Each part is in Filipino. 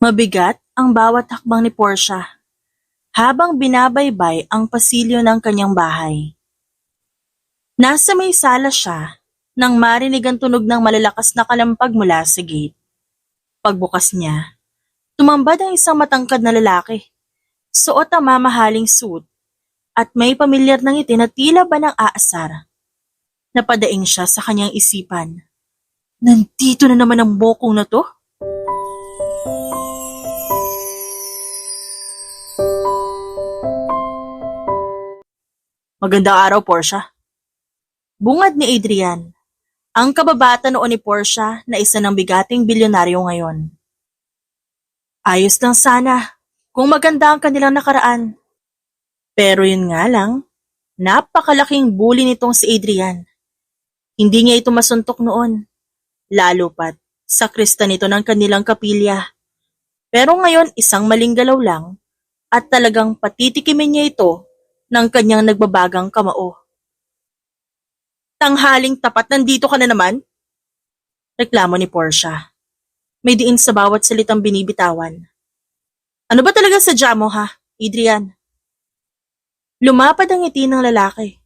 Mabigat ang bawat hakbang ni Portia habang binabaybay ang pasilyo ng kanyang bahay. Nasa may sala siya nang marinig ang tunog ng malalakas na kalampag mula sa gate. Pagbukas niya, tumambad ang isang matangkad na lalaki. Suot ang mamahaling suit at may pamilyar na ngiti na tila ba ng aasar. Napadaing siya sa kanyang isipan. Nandito na naman ang bokong na to? Magandang araw, Portia. Bungad ni Adrian, ang kababata noon ni Portia na isa ng bigating bilyonaryo ngayon. Ayos lang sana kung maganda ang kanilang nakaraan. Pero yun nga lang, napakalaking bully nitong si Adrian. Hindi niya ito masuntok noon, lalo pat sakrista nito ng kanilang kapilya. Pero ngayon isang maling galaw lang at talagang patitikimin niya ito ng kanyang nagbabagang kamao. Tanghaling tapat, nandito ka na naman? Reklamo ni Portia. May diin sa bawat salitang binibitawan. Ano ba talaga sadya mo ha, Adrian? Lumapad ang ngiti ng lalaki.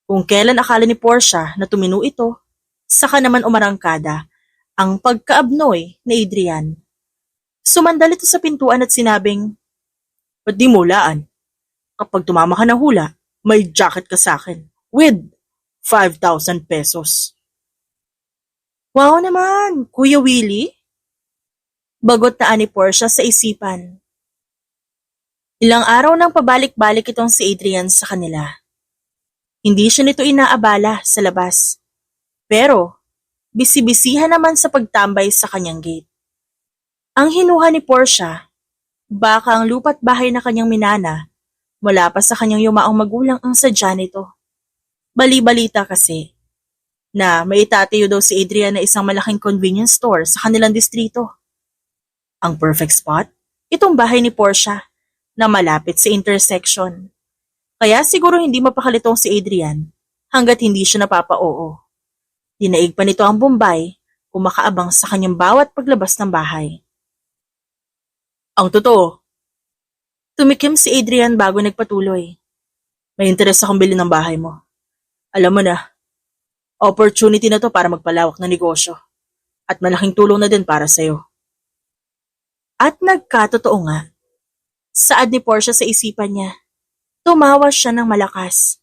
Kung kailan akala ni Portia na tumino ito, saka naman umarangkada ang pagkaabnoy ni Adrian. Sumandal ito sa pintuan at sinabing, "Ba't di mo hulaan? Kapag tumama ka ng hula, may jacket ka sa akin with 5,000 pesos. Wow naman, Kuya Willie? Bagot na ani Portia sa isipan. Ilang araw nang pabalik-balik itong si Adrian sa kanila. Hindi siya nito inaabala sa labas. Pero, bisibisihan naman sa pagtambay sa kanyang gate. Ang hinuha ni Portia, baka ang lupa't bahay na kanyang minana, mula pa sa kanyang yumaong magulang ang sadya nito. Bali-balita kasi, na may itatayo daw si Adrian na isang malaking convenience store sa kanilang distrito. Ang perfect spot, itong bahay ni Portia, na malapit sa intersection. Kaya siguro hindi mapakalitong si Adrian hanggat hindi siya napapa-oo. Dinaig pa nito ang Bombay kung makaabang sa kanyang bawat paglabas ng bahay. Ang totoo, tumikim si Adrian bago nagpatuloy. May interes akong bilhin ng bahay mo. Alam mo na, opportunity na to para magpalawak ng negosyo at malaking tulong na din para sa'yo. At nagkatotoo nga, saad ni Portia sa isipan niya. Tumawa siya ng malakas.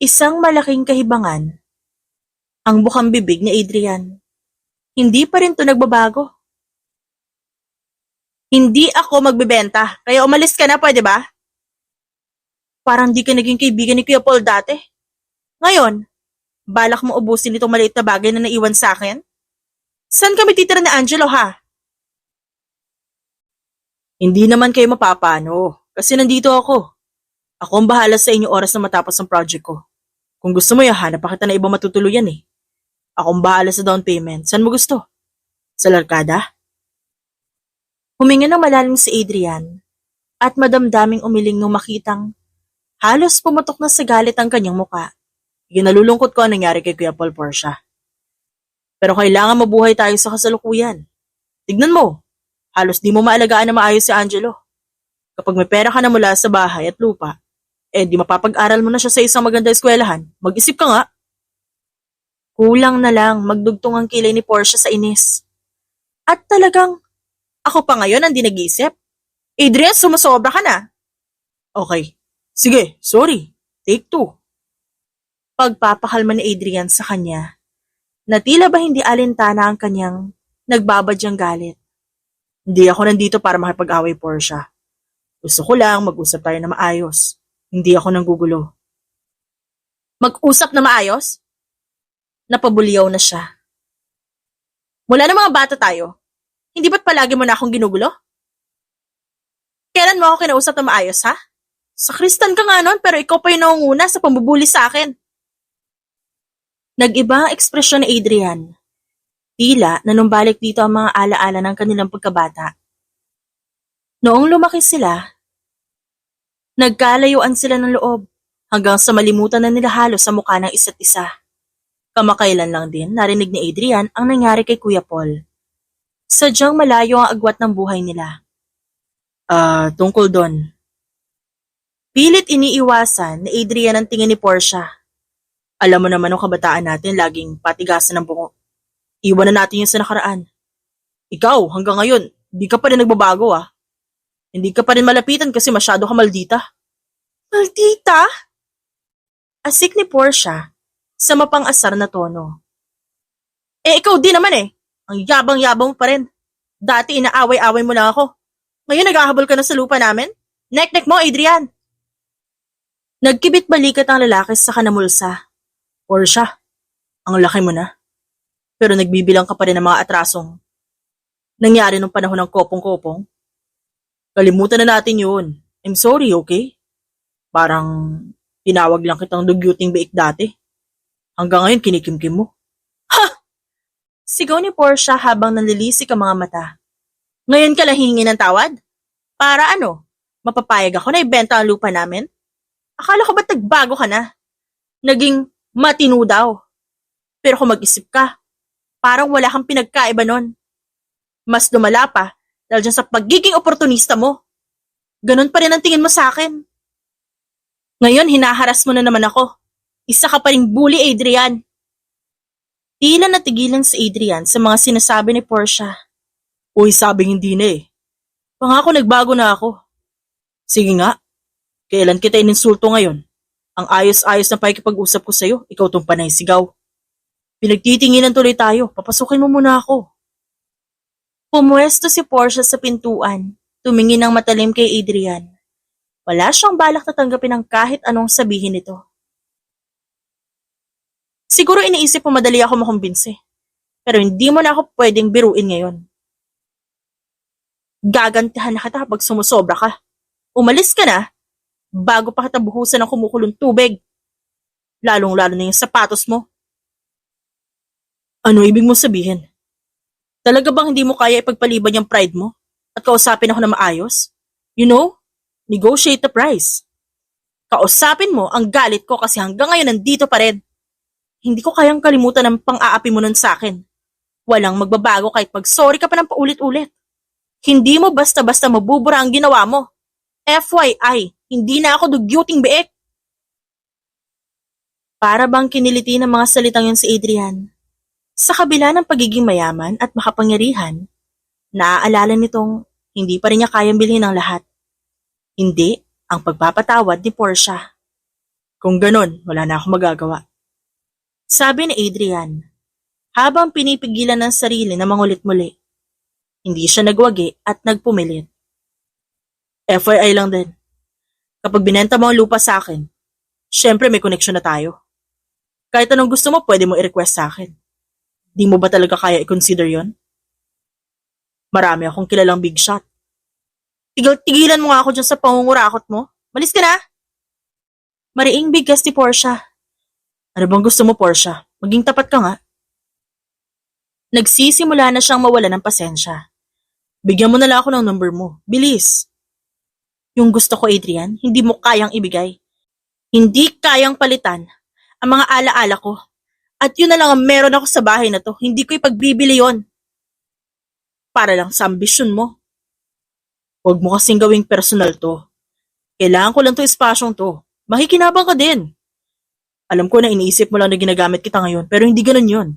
Isang malaking kahibangan. Ang bukang bibig ni Adrian. Hindi pa rin to nagbabago. Hindi ako magbebenta, kaya umalis ka na, pwede ba? Parang di ka naging kaibigan ni Kuya Paul dati. Ngayon, balak mo ubusin itong maliit na bagay na naiwan sa akin? Saan kami titira ni Angelo ha? Hindi naman kayo mapapano, kasi nandito ako. Ako ang bahala sa inyo oras na matapos ang project ko. Kung gusto mo, hanap pa kita na ibang matutuluyan eh. Ako ang bahala sa down payment. Saan mo gusto? Sa Larkada? Huminga ng malalim si Adrian at madamdaming umiling nung makitang halos pumutok na sa galit ang kanyang muka. Nalulungkot ko ang nangyari kay Kuya Paul, Portia. Pero kailangan mabuhay tayo sa kasalukuyan. Tignan mo, halos di mo maalagaan na maayos si Angelo. Kapag may pera ka na mula sa bahay at lupa, di mapapag-aral mo na siya sa isang magandang eskwelahan. Mag-isip ka nga. Kulang na lang magdugtong ang kilay ni Portia sa inis. At talagang, ako pa ngayon ang di nag-iisip. Adrian, sumusobra ka na. Okay, sige, sorry. Take 2. Pagpapakalma ni Adrian sa kanya, na tila ba hindi alintana ang kanyang nagbabadyang galit. Hindi ako nandito para makipag-away, Portia. Gusto ko lang mag-usap tayo na maayos. Hindi ako nanggugulo. Mag-usap na maayos? Napabuliyaw na siya. Mula ng mga bata tayo, hindi ba't palagi mo na akong ginugulo? Kailan mo ako kinausap na maayos, ha? Sakristan ka nga nun, pero ikaw pa yung nangunguna sa pambubuli sa akin. Nag-iba ang ekspresyon ni Adrian. Tila nanumbalik dito ang mga alaala ng kanilang pagkabata. Noong lumaki sila, nagkalayuan sila ng loob hanggang sa malimutan na nila halos sa mukha ng isa't isa. Kamakailan lang din narinig ni Adrian ang nangyari kay Kuya Paul. Sadyang malayo ang agwat ng buhay nila. Tungkol doon. Pilit iniiwasan ni Adrian ang tingin ni Portia. Alam mo naman ang kabataan natin laging patigasan ng bungo. Iwan na natin yun sa nakaraan. Ikaw, hanggang ngayon, di ka pa rin nagbabago ah. Hindi ka pa rin malapitan kasi masyado ka maldita. Maldita? Asik ni Portia sa mapang-asar na tono. Ikaw din naman eh. Ang yabang-yabang mo pa rin. Dati inaaway-away mo lang ako. Ngayon naghahabol ka na sa lupa namin? Nek-nek mo, Adrian. Nagkibit balikat ang lalaki sa kanamulsa. Portia, ang laki mo na. Pero nagbibilang ka pa rin ng mga atrasong nangyari nung panahon ng kopong-kopong. Kalimutan na natin yun. I'm sorry, okay? Parang tinawag lang kitang dugyuting biik dati. Hanggang ngayon kinikimkim mo. Ha! Sigaw ni Portia habang nanlilisik ang mga mata. Ngayon ka lang hihingi ng tawad? Para ano? Mapapayag ako na ibenta ang lupa namin? Akala ko ba't nagbago ka na? Naging matino daw. Pero kung mag-isip ka, parang wala kang pinagkaiba nun. Mas lumala pa dahil dyan sa pagiging oportunista mo. Ganon pa rin ang tingin mo sa akin. Ngayon hinaharas mo na naman ako. Isa ka pa ring bully, Adrian. Tila natigilan si Adrian sa mga sinasabi ni Portia. Uy, sabing hindi na eh. Pangako nagbago na ako. Sige nga, kailan kita ininsulto ngayon? Ang ayos-ayos na pakikipag-usap ko sa'yo, ikaw tong panay sigaw. Pinagtitinginan tuloy tayo, papasukin mo muna ako. Pumuesto si Portia sa pintuan, tumingin ng matalim kay Adrian. Wala siyang balak na tanggapin ang kahit anong sabihin nito. Siguro iniisip mo madali ako makumbinse, pero hindi mo na ako pwedeng biruin ngayon. Gagantihan na kita pag sumusobra ka. Umalis ka na, bago pa kita buhusan ng kumukulong tubig. Lalong-lalo na yung sapatos mo. Ano ibig mo sabihin? Talaga bang hindi mo kaya ipagpaliban yung pride mo at kausapin ako na maayos? You know, negotiate the price. Kausapin mo ang galit ko kasi hanggang ngayon nandito pa rin. Hindi ko kayang kalimutan ang pang-aapi mo nun sa akin. Walang magbabago kahit mag-sorry ka pa ng paulit-ulit. Hindi mo basta-basta mabubura ang ginawa mo. FYI, hindi na ako dugyuting biik. Para bang kiniliti ng mga salitang yun si Adrian. Sa kabila ng pagiging mayaman at makapangyarihan, naaalala nitong hindi pa rin niya kayang bilhin ang lahat. Hindi ang pagpapatawad ni Portia. Kung ganon, wala na akong magagawa. Sabi ni Adrian, habang pinipigilan ng sarili na mangulit muli. Hindi siya nagwagi at nagpumilit. FYI lang din. Kapag binenta mo ang lupa sa akin, syempre may connection na tayo. Kahit anong gusto mo, pwede mo i-request sa akin. Di mo ba talaga kaya i-consider yon? Marami akong kilalang big shot. Tigilan mo nga ako dyan sa pangungurakot mo. Malis ka na! Mariing bigas ni Portia. Ano bang gusto mo, Portia? Maging tapat ka nga. Nagsisimula na siyang mawala ng pasensya. Bigyan mo na lang ako ng number mo. Bilis! Yung gusto ko, Adrian, hindi mo kayang ibigay. Hindi kayang palitan ang mga alaala ko. At yun na lang ang meron ako sa bahay na to. Hindi ko ipagbibili yon. Para lang sa ambisyon mo. Huwag mo kasing gawing personal to. Kailangan ko lang to espasyong to. Makikinabang ka din. Alam ko na iniisip mo lang na ginagamit kita ngayon, pero hindi ganun yun.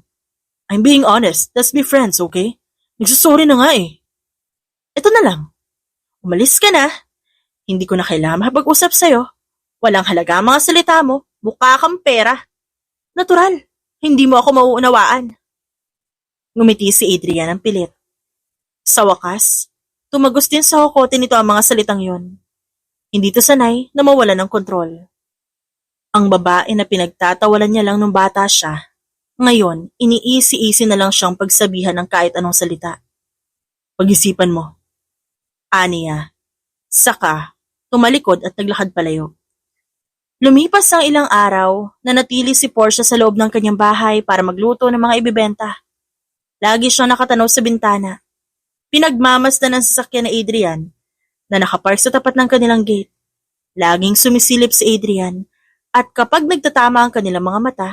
I'm being honest. Let's be friends, okay? Nagsusorry na nga eh. Ito na lang. Umalis ka na. Hindi ko na kailangan makapag-usap sa'yo. Walang halaga ang mga salita mo. Mukha kang pera. Natural. Hindi mo ako mauunawaan. Ngumiti si Adrian ng pilit. Sa wakas, tumagos din sa kokote nito ang mga salitang yon. Hindi to sanay na mawala ng kontrol. Ang babae na pinagtatawalan niya lang nung bata siya, ngayon iniisi-isi na lang siyang pagsabihan ng kahit anong salita. Pag-isipan mo. Aniya. Saka, tumalikod at naglakad palayo. Lumipas ang ilang araw na natili si Portia sa loob ng kanyang bahay para magluto ng mga ibibenta. Lagi siyang nakatanaw sa bintana. Pinagmamasdan ng sasakyan ni Adrian na nakapark sa tapat ng kanilang gate. Laging sumisilip si Adrian at kapag nagtatama ang kanilang mga mata,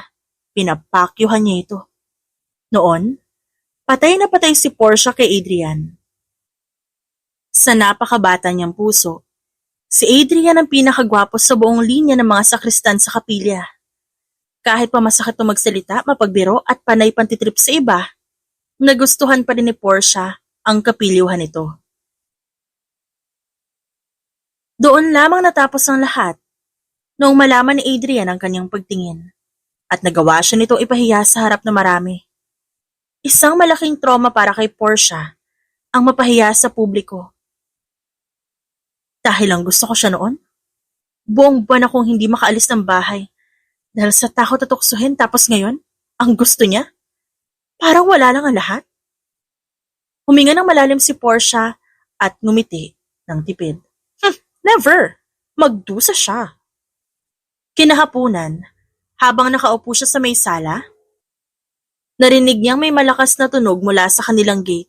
pinapakyuhan niya ito. Noon, Patay na patay si Portia kay Adrian. Sa napakabata niyang puso, si Adrian ang pinakagwapo sa buong linya ng mga sakristan sa kapilya. Kahit pa masakit na magsalita, mapagbiro at panay pantitrip sa iba, nagustuhan pa rin ni Portia ang kapilyuhan nito. Doon lamang natapos ang lahat noong malaman ni Adrian ang kanyang pagtingin at nagawa siya nitong ipahiya sa harap na marami. Isang malaking trauma para kay Portia ang mapahiya sa publiko. Dahil lang gusto ko siya noon, buong buwan akong hindi makaalis ng bahay dahil sa takot at tuksuhin tapos ngayon, ang gusto niya, parang wala lang ang lahat. Huminga ng malalim si Portia at ngumiti ng tipid. Never! Magdusa siya. Kinahapunan, habang nakaupo siya sa may sala, narinig niyang may malakas na tunog mula sa kanilang gate.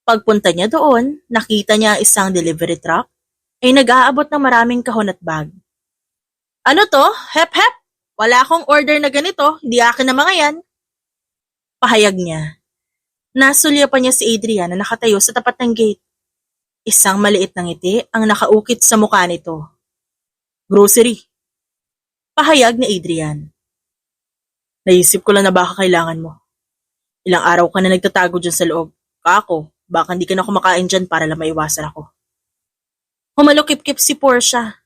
Pagpunta niya doon, nakita niya isang delivery truck ay nag-aabot ng maraming kahon at bag. Ano to? Hep hep! Wala akong order na ganito, hindi akin na mga yan. Pahayag niya. Nasulyapan niya si Adrian na nakatayo sa tapat ng gate. Isang maliit na ngiti ang nakaukit sa mukha nito. Grocery. Pahayag ni Adrian. Naisip ko lang na baka kailangan mo. Ilang araw ka na nagtatago dyan sa loob. Kako, baka hindi ka na kumakain dyan para lang maiwasan ako. Humalukip-kip si Portia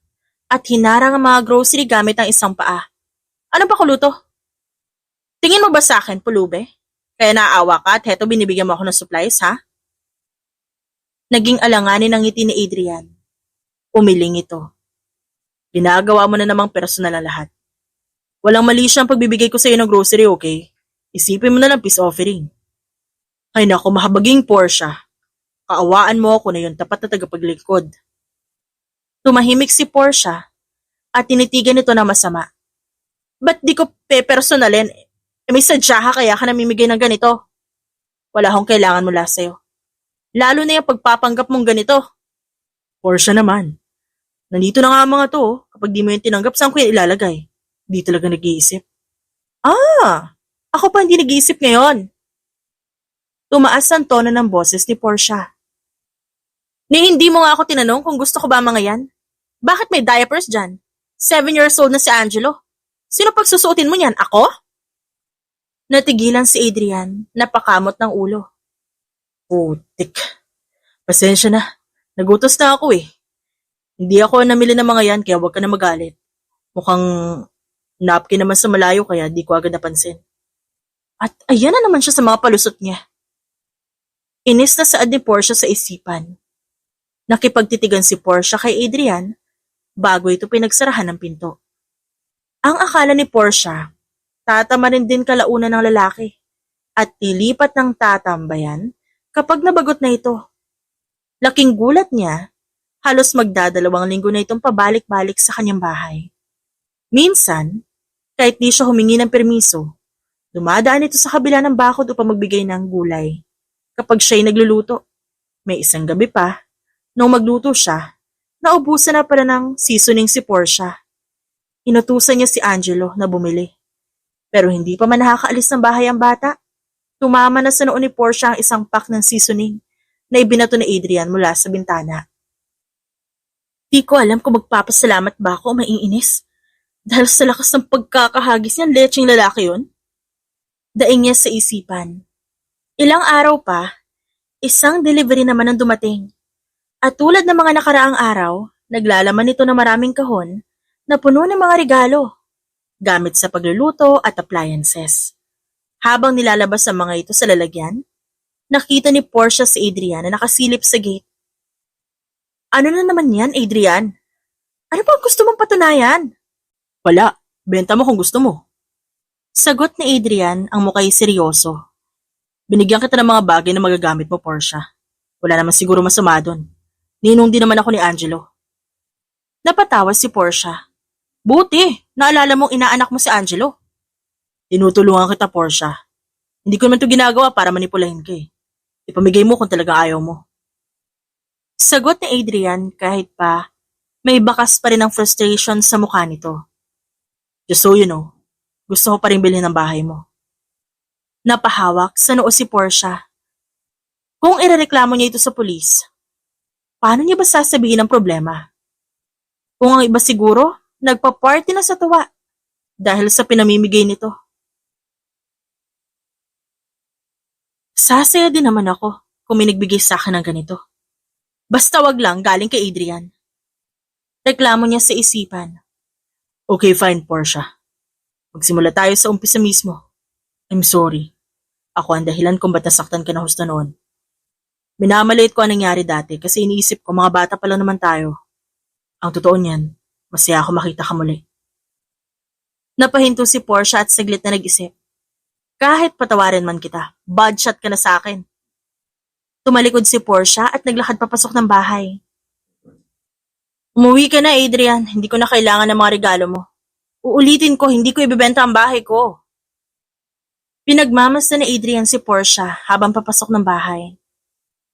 at hinarang ang mga grocery gamit ang isang paa. Ano ba kuluto? Tingin mo ba sa akin, pulube? Kaya naaawa ka at heto binibigyan mo ako ng supplies, ha? Naging alanganin ang ngiti ni Adrian. Umiling ito. Ginagawa mo na namang personal ang lahat. Walang mali siyang pagbibigay ko sa iyo ng grocery, okay? Isipin mo na lang peace offering. Ay naku, mahabaging Portia. Kaawaan mo ako na yung tapat na tagapaglingkod. Tumahimik si Portia at tinitigan ito na masama. Ba't di ko pe-personalin? May sadya kaya ka namimigay ng ganito. Wala akong kailangan mula sa'yo. Lalo na yung pagpapanggap mong ganito. Portia naman. Nandito na nga mga to, kapag di mo yung tinanggap, saan ko yung ilalagay? Di talaga nag-iisip. Ako pa hindi nag-iisip ngayon. Tumaas ang tono ng boses ni Portia. Ni hindi mo nga ako tinanong kung gusto ko ba mga yan? Bakit may diapers dyan? 7 years old na si Angelo. Sino pagsusuotin mo niyan? Ako? Natigilan si Adrian, napakamot ng ulo. Putik. Pasensya na. Nagutos na ako eh. Hindi ako namili ng mga yan kaya huwag ka na magalit. Mukhang napkin naman sa malayo kaya di ko agad napansin. At ayan na naman siya sa mga palusot niya. Inis na saad ni Portia sa isipan. Nakipagtitigan si Portia kay Adrian bago ito pinagsarahan ng pinto. Ang akala ni Portia, tatamarin din kalaunan ng lalaki at tilipat ng tatambayan kapag nabagot na ito. Laking gulat niya, halos magdadalawang linggo na itong pabalik-balik sa kanyang bahay. Minsan, kahit di siya humingi ng permiso, dumadaan ito sa kabila ng bakod upang magbigay ng gulay. Kapag siya'y nagluluto, may isang gabi pa, nung magluto siya, naubusan na pala ng seasoning si Portia. Inutusan niya si Angelo na bumili. Pero hindi pa man nakakaalis ng bahay ang bata. Tumama na sa noon ni Portia ang isang pack ng seasoning na ibinato ni Adrian mula sa bintana. Di ko alam kung magpapasalamat ba ako o maiinis. Dahil sa lakas ng pagkakahagis niyan, lecheng lalaki yun. Daing niya sa isipan. Ilang araw pa, isang delivery naman ang dumating. At tulad ng mga nakaraang araw, naglalaman ito ng maraming kahon na puno ng mga regalo, gamit sa pagluluto at appliances. Habang nilalabas ang mga ito sa lalagyan, nakita ni Portia si Adrian na nakasilip sa gate. Ano na naman yan, Adrian? Ano ba gusto mong patunayan? Wala, benta mo kung gusto mo. Sagot ni Adrian ang mukha'y seryoso. Binigyan kita ng mga bagay na magagamit mo, Portia. Wala naman siguro masama doon. Ninong din naman ako ni Angelo. Napatawa si Portia. Buti, naalala mong inaanak mo si Angelo. Tinutulungan kita, Portia. Hindi ko naman ito ginagawa para manipulahin ka eh. Ipamigay mo kung talaga ayaw mo. Sagot ni Adrian kahit pa may bakas pa rin ng frustration sa mukha nito. Just so you know, gusto ko pa rin bilhin ng bahay mo. Napahawak sa noo si Portia. Kung irereklamo niya ito sa pulis, paano niya ba sasabihin ang problema? Kung ang iba siguro, nagpa-party na sa tuwa dahil sa pinamimigay nito. Sasaya din naman ako kung may nagbigay sa akin ng ganito. Basta wag lang galing kay Adrian. Reklamo niya sa isipan. Okay, fine, Portia. Magsimula tayo sa umpisa mismo. I'm sorry. Ako ang dahilan kung ba't nasaktan ka na husto noon. Minamaliit ko ang nangyari dati kasi iniisip ko mga bata pa lang naman tayo. Ang totoo niyan, masaya ako makita ka muli. Napahinto si Portia at saglit na nag-isip. Kahit patawarin man kita, bad shot ka na sa akin. Tumalikod si Portia at naglakad papasok ng bahay. Umuwi ka na, Adrian. Hindi ko na kailangan ng mga regalo mo. Uulitin ko, hindi ko ibebenta ang bahay ko. Pinagmamasdan ni Adrian si Portia habang papasok ng bahay.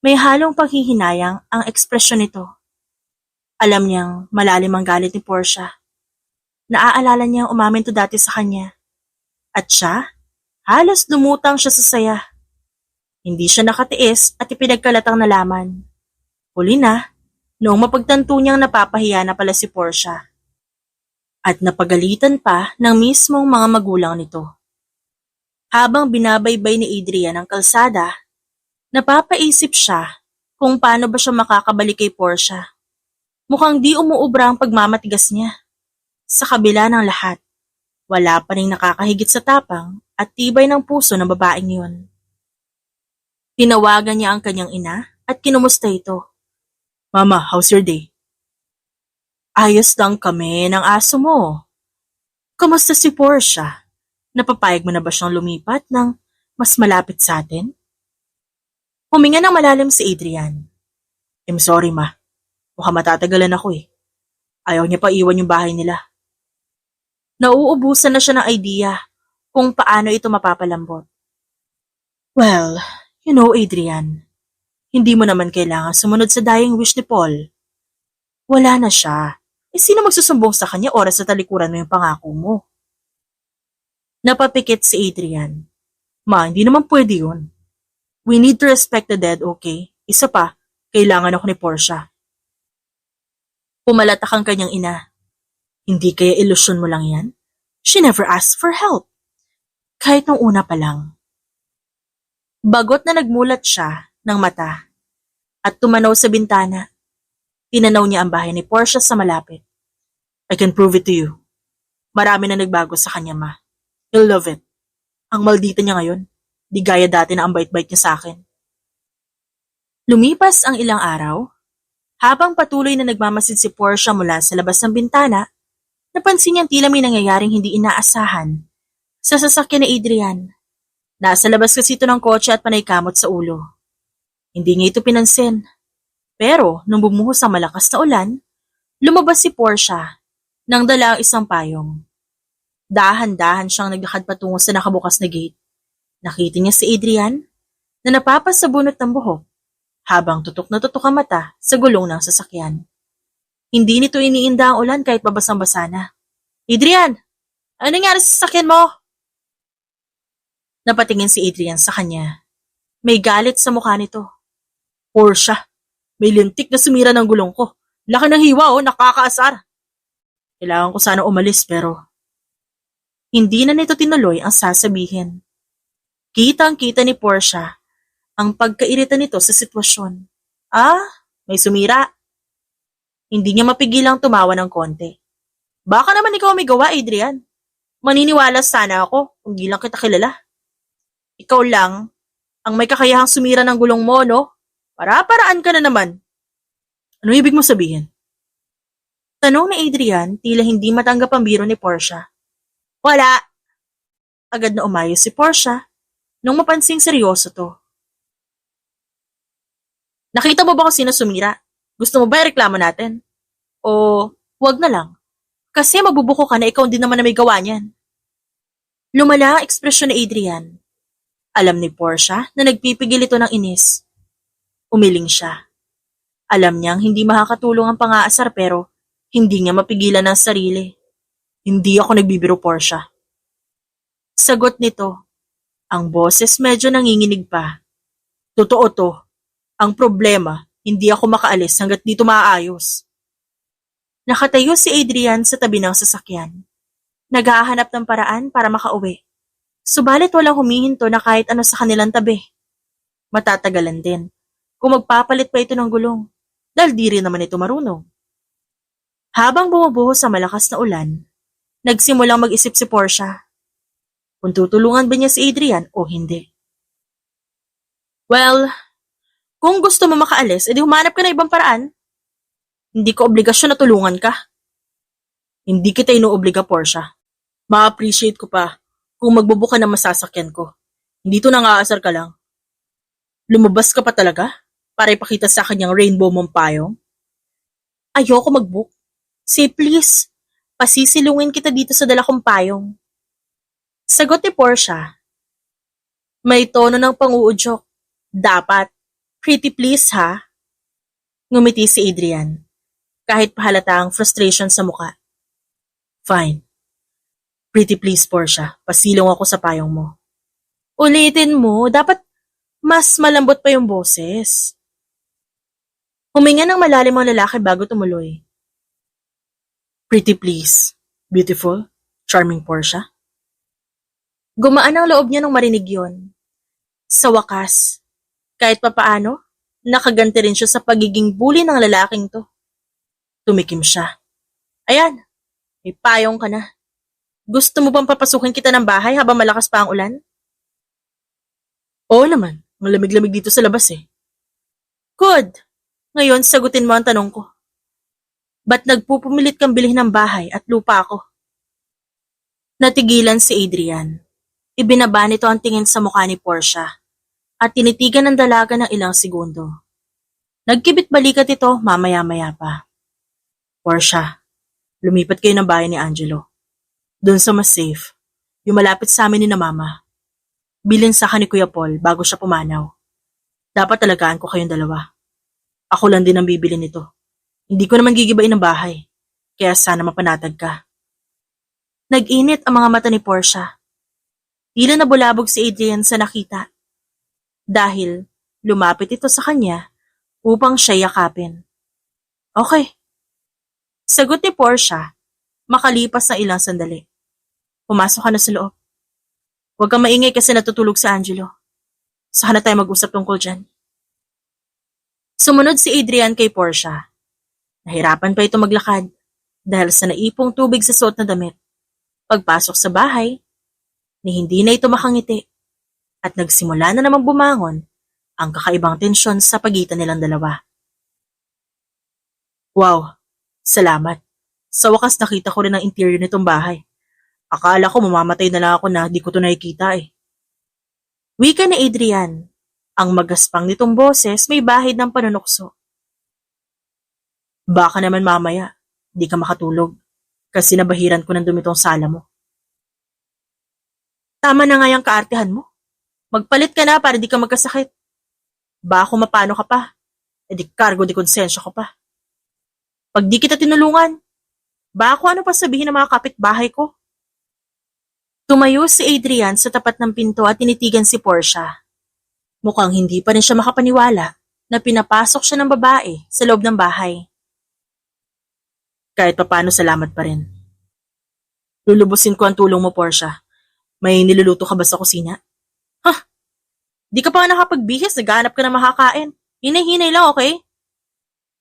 May halong panghihinayang ang ekspresyon nito. Alam niyang malalim ang galit ni Portia. Naaalala niyang umamin to dati sa kanya. At siya, halos lumutang siya sa saya. Hindi siya nakatiis at ipinagkalatang nalaman. Huli na, noong mapagtanto niyang napapahiya na pala si Portia. At napagalitan pa ng mismong mga magulang nito. Habang binabaybay ni Adrian ang kalsada, napapaisip siya kung paano ba siya makakabalik kay Portia. Mukhang di umuubra ang pagmamatigas niya. Sa kabila ng lahat, wala pa ring nakakahigit sa tapang at tibay ng puso ng babaeng yun. Tinawagan niya ang kanyang ina at kinumusta ito. Mama, how's your day? Ayos lang kami ng aso mo. Kamusta si Portia? Napapayag mo na ba siyang lumipat ng mas malapit sa atin? Huminga ng malalim si Adrian. I'm sorry, ma. Mukhang matatagalan ako eh. Ayaw niya pa iwan yung bahay nila. Nauubusan na siya ng idea kung paano ito mapapalambot. Well, you know, Adrian, hindi mo naman kailangan sumunod sa dying wish ni Paul. Wala na siya. Sino magsusumbong sa kanya oras sa talikuran mo yung pangako mo? Napapikit si Adrian. Ma, hindi naman pwede yun. We need to respect the dead, okay? Isa pa, kailangan ako ni Portia. Pumalatak ang kanyang ina. Hindi kaya ilusyon mo lang yan? She never asked for help. Kahit nung una pa lang. Bagot na nagmulat siya ng mata at tumanaw sa bintana. Tinanaw niya ang bahay ni Portia sa malapit. I can prove it to you. Marami na nagbago sa kanya, ma. He'll love it. Ang maldita niya ngayon. Di gaya dati na ang bait-bait niya sa akin. Lumipas ang ilang araw. Habang patuloy na nagmamasid si Portia mula sa labas ng bintana, napansin niyang tila may nangyayaring hindi inaasahan. Sa sasakyan ni Adrian. Nasa labas kasi ito ng kotse at panay kamot sa ulo. Hindi niya ito pinansin. Pero nung bumuhos ang malakas na ulan, lumabas si Portia nang dala ang isang payong. Dahan-dahan siyang naglakad patungo sa nakabukas na gate. Nakita niya si Adrian na napapasabunot ng buhok habang tutok na tutok ang mata sa gulong ng sasakyan. Hindi nito iniinda ang ulan kahit babasang-basa na. Adrian! Ano nangyari sa sasakyan mo? Napatingin si Adrian sa kanya. May galit sa mukha nito. Portia, may lintik na sumira ng gulong ko. Laki ng hiwa nakakaasar. Kailangan ko sana umalis pero hindi na nito tinuloy ang sasabihin. Kitang-kita ni Portia ang pagkairita nito sa sitwasyon. May sumira. Hindi niya mapigilang tumawa ng konti. Baka naman ikaw may gawa, Adrian. Maniniwala sana ako kung di lang kita kilala. Ikaw lang ang may kakayahang sumira ng gulong mo, no? Para-paraan ka na naman. Ano ibig mo sabihin? Tanong ni Adrian, tila hindi matanggap ang biro ni Portia. Wala! Agad na umayos si Portia nung mapansing seryoso to. Nakita mo ba kung sino sumira? Gusto mo ba ireklamo natin? O wag na lang? Kasi mabubuko ka na ikaw din naman na may gawa niyan. Lumala ang ekspresyon ni Adrian. Alam ni Portia na nagpipigil ito ng inis. Umiling siya. Alam niyang hindi makakatulong ang pang-aasar pero hindi niya mapigilan ang sarili. Hindi ako nagbibiro, Portia. Sagot nito. Ang boses medyo nanginginig pa. Totoo to. Ang problema, hindi ako makaalis hanggat dito maayos. Nakatayo si Adrian sa tabi ng sasakyan. Naghahanap ng paraan para makauwi. Subalit walang humihinto na kahit ano sa kanilang tabi. Matatagalan din kung magpapalit pa ito ng gulong dahil di rin naman ito marunong. Habang bumubuhos sa malakas na ulan, nagsimulang mag-isip si Portia kung tutulungan ba niya si Adrian o hindi. Well, kung gusto mo makaalis, edi humanap ka na ibang paraan. Hindi ko obligasyon na tulungan ka. Hindi kita inuobliga, Portia. Ma-appreciate ko pa kung magbubuka ng masasakyan ko. Hindi to nang-aasar ka lang. Lumabas ka pa talaga para ipakita sa akin yung rainbow mong payong? Ayoko mag-book. Say please, pasisilungin kita dito sa dala kong payong. Sagot ni Portia. May tono ng pang-uudyok. Dapat. Pretty please ha? Ngumiti si Adrian, kahit pahalata ang frustration sa muka. Fine. Pretty please, Portia. Pasilong ako sa payong mo. Ulitin mo, dapat mas malambot pa yung boses. Huminga ng malalim ang lalaki bago tumuloy. Pretty please. Beautiful. Charming Portia. Gumaan ang loob niya nung marinig yon. Sa wakas, kahit papaano, nakaganti rin siya sa pagiging bully ng lalaking to. Tumikim siya. Ayan, may payong ka na. Gusto mo bang papasukin kita ng bahay habang malakas pa ang ulan? Oo naman, ang lamig-lamig dito sa labas eh. Good. Ngayon, sagutin mo ang tanong ko. Ba't nagpupumilit kang bilhin ng bahay at lupa ako? Natigilan si Adrian. Ibinaba nito ang tingin sa mukha ni Portia at tinitigan ng dalaga ng ilang segundo. Nagkibit balikat ito mamaya-maya pa. Portia, lumipat kayo ng bahay ni Angelo. Doon sa mas safe, yung malapit sa amin ni na mama. Bilin sa akin ni Kuya Paul bago siya pumanaw. Dapat talagaan ko kayong dalawa. Ako lang din ang bibili nito. Hindi ko naman gigibain ng bahay, kaya sana mapanatag ka. Nag-init ang mga mata ni Portia. Tila nabulabog si Adrian sa nakita. Dahil lumapit ito sa kanya upang siya yakapin. Okay. Sagot ni Portia, makalipas na ilang sandali. Pumasok ka na sa loob. Huwag kang maingay kasi natutulog si Angelo. Saka na tayo mag-usap tungkol dyan. Sumunod si Adrian kay Portia. Nahirapan pa ito maglakad dahil sa naipong tubig sa suot na damit. Pagpasok sa bahay, ni hindi na ito makangiti at nagsimula na namang bumangon ang kakaibang tensyon sa pagitan nilang dalawa. Wow, salamat. Sa wakas nakita ko rin ang interior nitong bahay. Akala ko mamamatay na lang ako na di ko to nakikita eh. Wika ni Adrian. Ang magaspang nitong boses may bahid ng panunukso. Baka naman mamaya, di ka makatulog kasi nabahiran ko ng dumi tong sala mo. Tama na nga yung kaartehan mo. Magpalit ka na para di ka magkasakit. Baka mapano ka pa, edi kargo di konsensya ko pa. Pag di kita tinulungan, baka ano pa sabihin ng mga kapitbahay ko. Tumayo si Adrian sa tapat ng pinto at tinitigan si Portia. Mukhang hindi pa rin siya makapaniwala na pinapasok siya ng babae sa loob ng bahay. Kahit papano salamat pa rin. Lulubusin ko ang tulong mo, Portia. May niluluto ka ba sa kusina? Di ka pa nakapagbihis, naghahanap ka na makakain. Hinay-hinay lang, okay?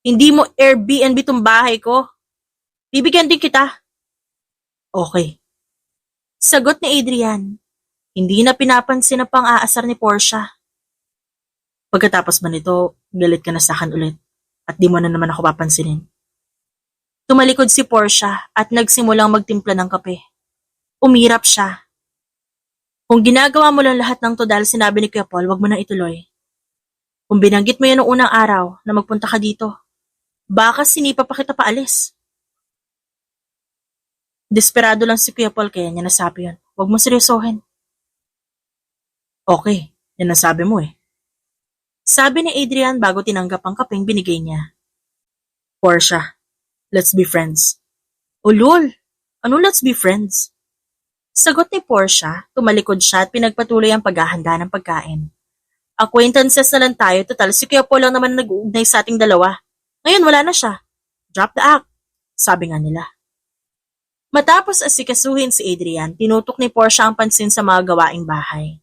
Hindi mo Airbnb tong bahay ko. Bibigyan din kita. Okay. Sagot ni Adrian. Hindi na pinapansin ang pang-aasar ni Portia. Pagkatapos man ito, galit ka na sa akin ulit at di mo na naman ako papansinin. Tumalikod si Portia at nagsimulang magtimpla ng kape. Umirap siya. Kung ginagawa mo lang lahat ng to dahil sinabi ni Kuya Paul, wag mo nang ituloy. Kung binanggit mo yan noong unang araw na magpunta ka dito, baka sinipa pa kita paalis. Desperado lang si Kuya Paul kaya niya nasabi yun. Huwag mo seryosohin. Okay, yan ang sabi mo eh. Sabi ni Adrian bago tinanggap ang kapeng binigay niya. Portia, let's be friends. Oh lol, ano let's be friends? Sagot ni Portia, tumalikod siya at pinagpatuloy ang paghahanda ng pagkain. Acquaintances na lang tayo, total si Kuya Paul lang naman nag-uugnay sa ating dalawa. Ngayon wala na siya. Drop the act, sabi nga nila. Matapos asikasuhin si Adrian, tinutok ni Portia ang pansin sa mga gawaing bahay.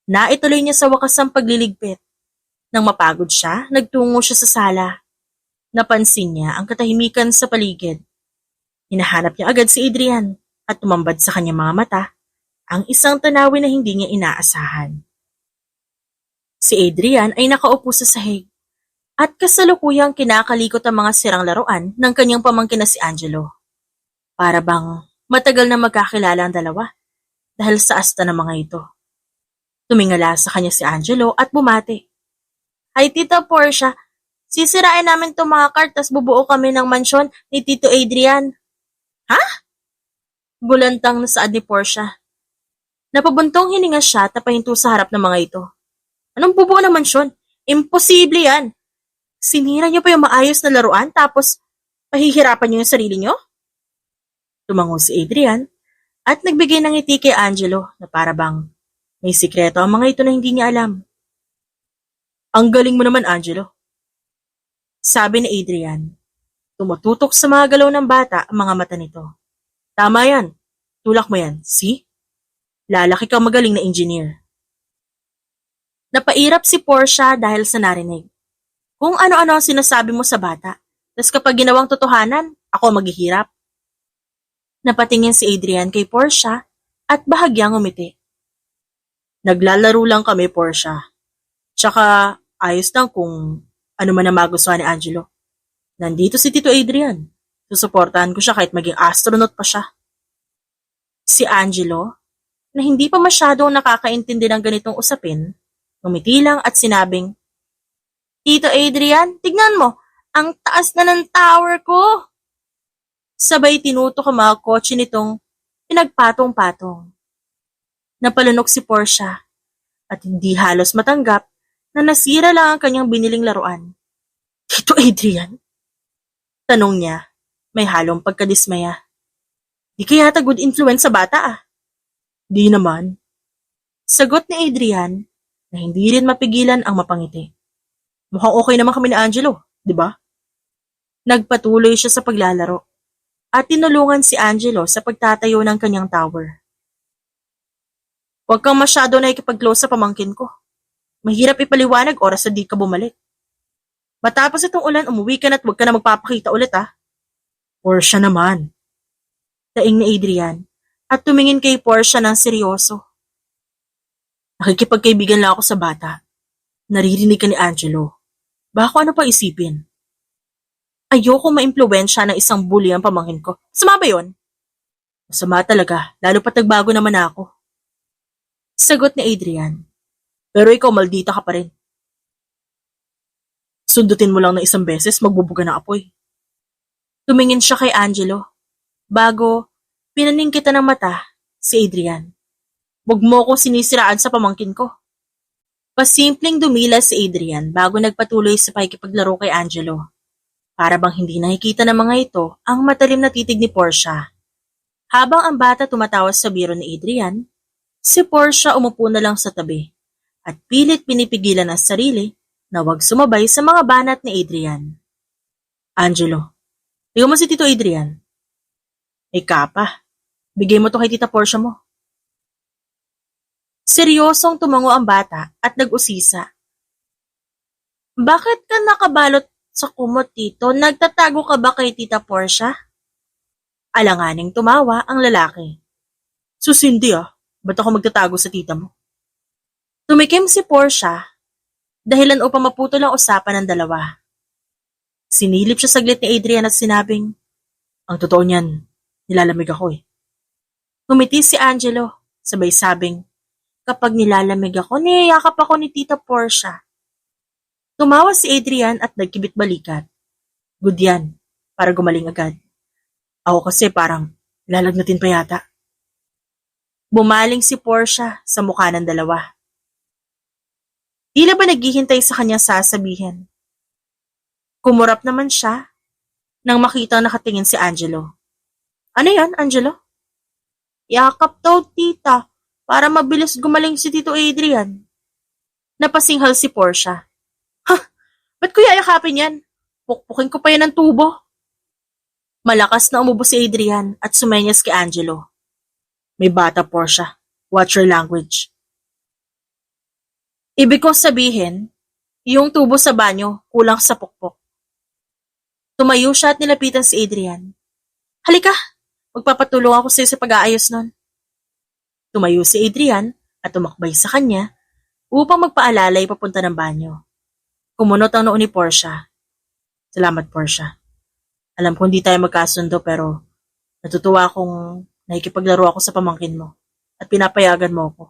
Naituloy niya sa wakas ang pagliligpit. Nang mapagod siya, nagtungo siya sa sala. Napansin niya ang katahimikan sa paligid. Hinahanap niya agad si Adrian at tumambad sa kanyang mga mata ang isang tanawin na hindi niya inaasahan. Si Adrian ay nakaupo sa sahig at kasalukuyang kinakalikot ang mga sirang laruan ng kanyang pamangkin na si Angelo. Para bang matagal na magkakilala ang dalawa dahil sa asta ng mga ito. Tumingala sa kanya si Angelo at bumati. Ay Tita Portia, sisirain namin itong mga cart tas bubuo kami ng mansyon ni Tito Adrian. Ha? Bulantang na saad ni Portia. Napabuntong hininga siya at napahinto sa harap ng mga ito. Anong bubuo ng mansyon? Imposible yan. Sinira niyo pa yung maayos na laruan tapos pahihirapan niyo yung sarili niyo? Tumango si Adrian at nagbigay ng ngiti kay Angelo na para bang may sikreto ang mga ito na hindi niya alam. Ang galing mo naman, Angelo. Sabi ni Adrian. Tumututok sa mga galaw ng bata ang mga mata nito. Tama yan. Tulak mo yan. See? Lalaki kang magaling na engineer. Napairap si Portia dahil sa narinig. Kung ano-ano ang sinasabi mo sa bata, tas kapag ginawang totohanan, ako maghihirap. Napatingin si Adrian kay Portia at bahagyang umiti. Naglalaro lang kami, Portia. Tsaka ayos lang kung ano man ang magustuhan ni Angelo. Nandito si Tito Adrian. Susuportahan ko siya kahit maging astronaut pa siya. Si Angelo, na hindi pa masyadong nakakaintindi ng ganitong usapin, umiti lang at sinabing, Tito Adrian, tignan mo, ang taas na ng tower ko. Sabay tinutok ang mga kotse nitong pinagpatong-patong. Napalunok si Portia at hindi halos matanggap na nasira lang ang kanyang biniling laruan. Tito Adrian? Tanong niya, may halong pagkadismaya. Di kaya yata good influence sa bata ah. Di naman. Sagot ni Adrian na hindi rin mapigilan ang mapangiti. Mukhang okay naman kami ni Angelo, di ba? Nagpatuloy siya sa paglalaro at tinulungan si Angelo sa pagtatayo ng kanyang tower. Huwag kang masyado nakikipag-close sa pamangkin ko. Mahirap ipaliwanag oras na di ka bumalik. Matapos itong ulan, umuwi ka na at huwag ka na magpapakita ulit ah. Portia naman. Daing ni Adrian at tumingin kay Portia ng seryoso. Nakikipagkaibigan lang ako sa bata. Naririnig ka ni Angelo. Baka ano pa isipin? Ayoko maimpluwensya ng isang bully ang pamangkin ko. Masama ba yun? Masama talaga, lalo pat nagbago naman ako. Sagot ni Adrian. Pero ikaw maldita ka pa rin. Sundutin mo lang ng isang beses, magbubuga ng apoy. Tumingin siya kay Angelo. Bago, pinaning kita ng mata, si Adrian. Huwag mo ko sinisiraan sa pamangkin ko. Pasimpleng dumila si Adrian bago nagpatuloy sa pakikipaglaro kay Angelo. Para bang hindi nakikita ng mga ito ang matalim na titig ni Portia. Habang ang bata tumatawa sa biro ni Adrian, si Portia umupo na lang sa tabi at pilit pinipigilan ang sarili na huwag sumabay sa mga banat ni Adrian. Angelo, tingnan mo si Tito Adrian. May kapa. Bigay mo to kay Tita Portia mo. Seryosong tumango ang bata at nag-usisa. Bakit ka nakabalot sa kumot, Tito? Nagtatago ka ba kay Tita Portia? Alanganing tumawa ang lalaki. Susindi ah, ba't ako magtatago sa tita mo? Tumikim si Portia, dahilan upang maputol ang usapan ng dalawa. Sinilip siya saglit ni Adrian at sinabing, ang totoo niyan, nilalamig ako eh. Ngumiti si Angelo, sabay sabing, kapag nilalamig ako, niyayakap ako ni Tita Portia. Tumawa si Adrian at nagkibit balikat. Good yan, para gumaling agad. Ako kasi parang lalagnatin pa yata. Bumaling si Portia sa mukha ng dalawa. Tila ba naghihintay sa kanyang sasabihin? Kumurap naman siya nang makita nakatingin si Angelo. Ano yan, Angelo? Yakap daw, tita, para mabilis gumaling si Tito Adrian. Napasinghal si Portia. Ha? Ba't ko yayakapin yan? Pukpukin ko pa yan ng tubo. Malakas na umubo si Adrian at sumenyas kay Angelo. May bata, Portia. Watch your language. Ibig kong sabihin, yung tubo sa banyo kulang sa pukpok. Tumayo siya at nilapitan si Adrian. Halika, magpapatulong ako sa iyo sa pag-aayos nun. Tumayo si Adrian at tumakbay sa kanya upang magpaalalay papunta ng banyo. Kumunot ang noo ni Portia. Salamat, Portia. Alam ko hindi tayo magkasundo pero natutuwa akong nakikipaglaro ako sa pamangkin mo at pinapayagan mo ako.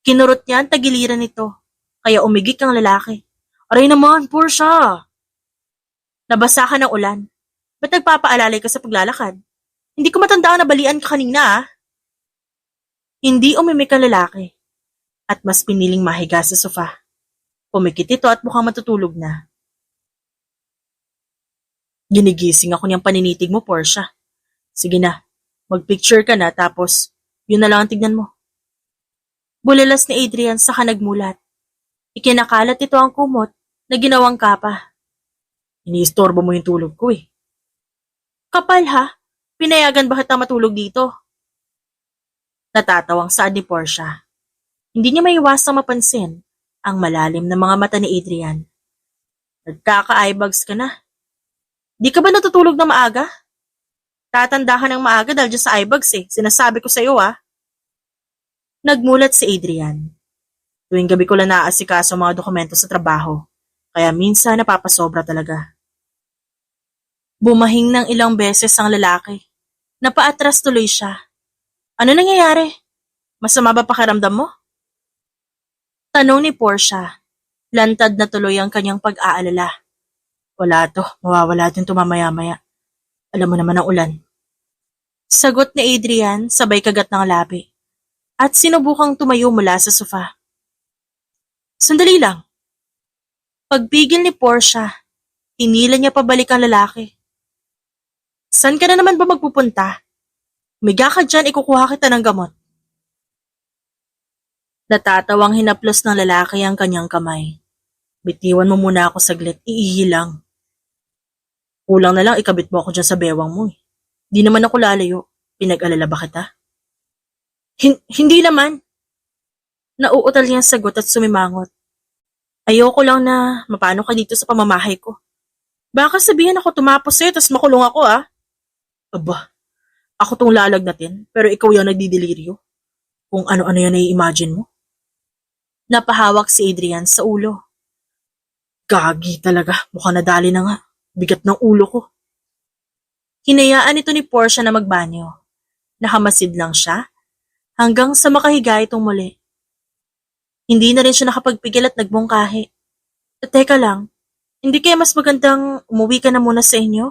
Kinurot niya ang tagiliran nito, kaya umigik ang lalaki. Aray naman, Portia! Nabasa ka ng ulan. Ba't nagpapaalalay ka sa paglalakad? Hindi ko matandaan na balian ka kanina, ah. Hindi umimik ang lalaki at mas piniling mahiga sa sofa. Pumikit ito at mukhang matutulog na. Ginigising ako niyang paninitig mo, Portia. Sige na, magpicture ka na tapos yun na lang ang tignan mo. Bulilas ni Adrian saka nagmulat. Ikinakalat ito ang kumot na ginawang kapa. Iniistorbo mo yung tulog ko eh. Kapal ha? Pinayagan ba kita matulog dito? Natatawang saad ni Portia. Hindi niya maiwasang mapansin ang malalim na mga mata ni Adrian. Nagkaka-eyebags ka na. Di ka ba natutulog na maaga? Tatanda ka ng maaga dahil dyan sa eyebags eh. Sinasabi ko sa iyo ah. Nagmulat si Adrian. Tuwing gabi ko lang naaasikaso ang mga dokumento sa trabaho. Kaya minsan napapasobra talaga. Bumahing ng ilang beses ang lalaki. Napaatras tuloy siya. Ano nangyayari? Masama ba pakiramdam mo? Tanong ni Portia. Lantad na tuloy ang kanyang pag-aalala. Wala to, mawawala din to mamaya-maya. Alam mo naman ang ulan. Sagot ni Adrian sabay kagat ng labi. At sinubukang tumayo mula sa sofa. Sandali lang. Pagpigil ni Portia, hinila niya pabalik ang lalaki. San ka na naman ba magpupunta? Umiga ka dyan, ikukuha kita ng gamot. Natatawang hinaplos ng lalaki ang kanyang kamay. Bitiwan mo muna ako saglit, iihi lang. Kulang na lang ikabit mo ako dyan sa bewang mo eh. Di naman ako lalayo. Pinag-alala ba kita? Hindi naman. Nauutal niyang sagot at sumimangot. Ayoko lang na mapano ka dito sa pamamahay ko. Baka sabihin ako tumapos sa'yo tapos makulong ako ah. Aba, ako tong lalagnatin pero ikaw yung nagdidelirio. Kung ano-ano yan nai-imagine mo. Napahawak si Adrian sa ulo. Gagi talaga, mukhang nadali na nga. Bigat ng ulo ko. Hinayaan ito ni Portia na magbanyo. Nakamasid lang siya hanggang sa makahiga itong muli. Hindi na rin siya nakapagpigil at nagbungkahi. Teka lang, hindi kaya mas magandang umuwi ka na muna sa inyo?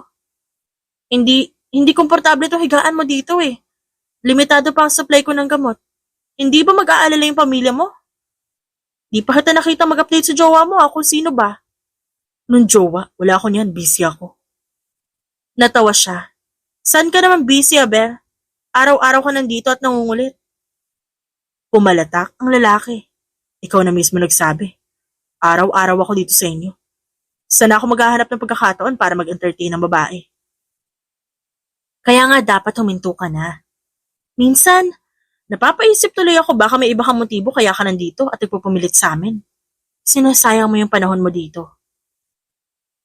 Hindi komportable itong higaan mo dito eh. Limitado pa ang supply ko ng gamot. Hindi ba mag-aalala yung pamilya mo? Di pa kita nakita mag-update sa jowa mo kung sino ba? Nung jowa, wala ako niyan, busy ako. Natawa siya. Saan ka naman busy, Aber? Araw-araw ka nandito at nangungulit. Pumalatak ang lalaki. Ikaw na mismo nagsabi. Araw-araw ako dito sa inyo. Sana ako maghahanap ng pagkakataon para mag-entertain ng babae. Kaya nga dapat huminto ka na. Minsan, napapaisip tuloy ako baka may iba kang motibo kaya ka nandito at nagpupumilit sa amin. Sinasayang mo yung panahon mo dito.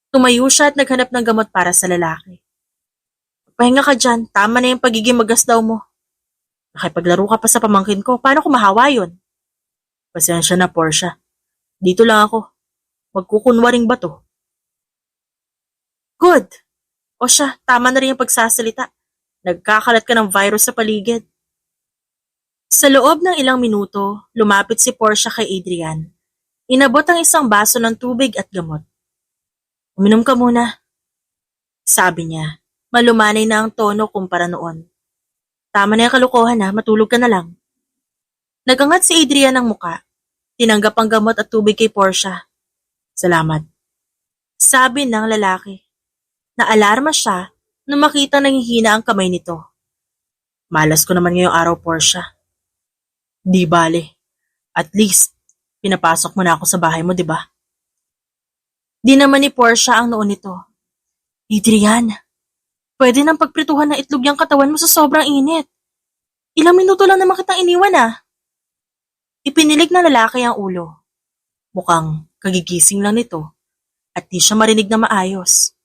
Tumayo siya at naghanap ng gamot para sa lalaki. Pahinga ka dyan, tama na yung pagiging magasdaw mo. Nakipaglaro ka pa sa pamangkin ko, paano ko mahawa yun? Pasensya na, Portia. Dito lang ako. Magkukunwaring ba to? Good. O siya, tama na rin yung pagsasalita. Nagkakalat ka ng virus sa paligid. Sa loob ng ilang minuto, lumapit si Portia kay Adrian. Inabot ang isang baso ng tubig at gamot. Uminom ka muna. Sabi niya, malumanay na ang tono kumpara noon. Tama na yung kalokohan ha, matulog ka na lang. Nagangat si Adrian ng muka. Tinanggap ang gamot at tubig kay Portia. Salamat. Sabi ng lalaki. Naalarma siya nang makita nang hihina ang kamay nito. Malas ko naman ngayong araw, Portia. Di bale. At least, pinapasok mo na ako sa bahay mo, di ba? Di naman ni Portia ang noon nito. Adrian, pwede nang pagprituhan ng itlog yung katawan mo sa sobrang init. Ilang minuto lang naman kitang iniwan ah. Ipinilig na lalaki ang ulo. Mukhang kagigising lang nito at di siya marinig na maayos.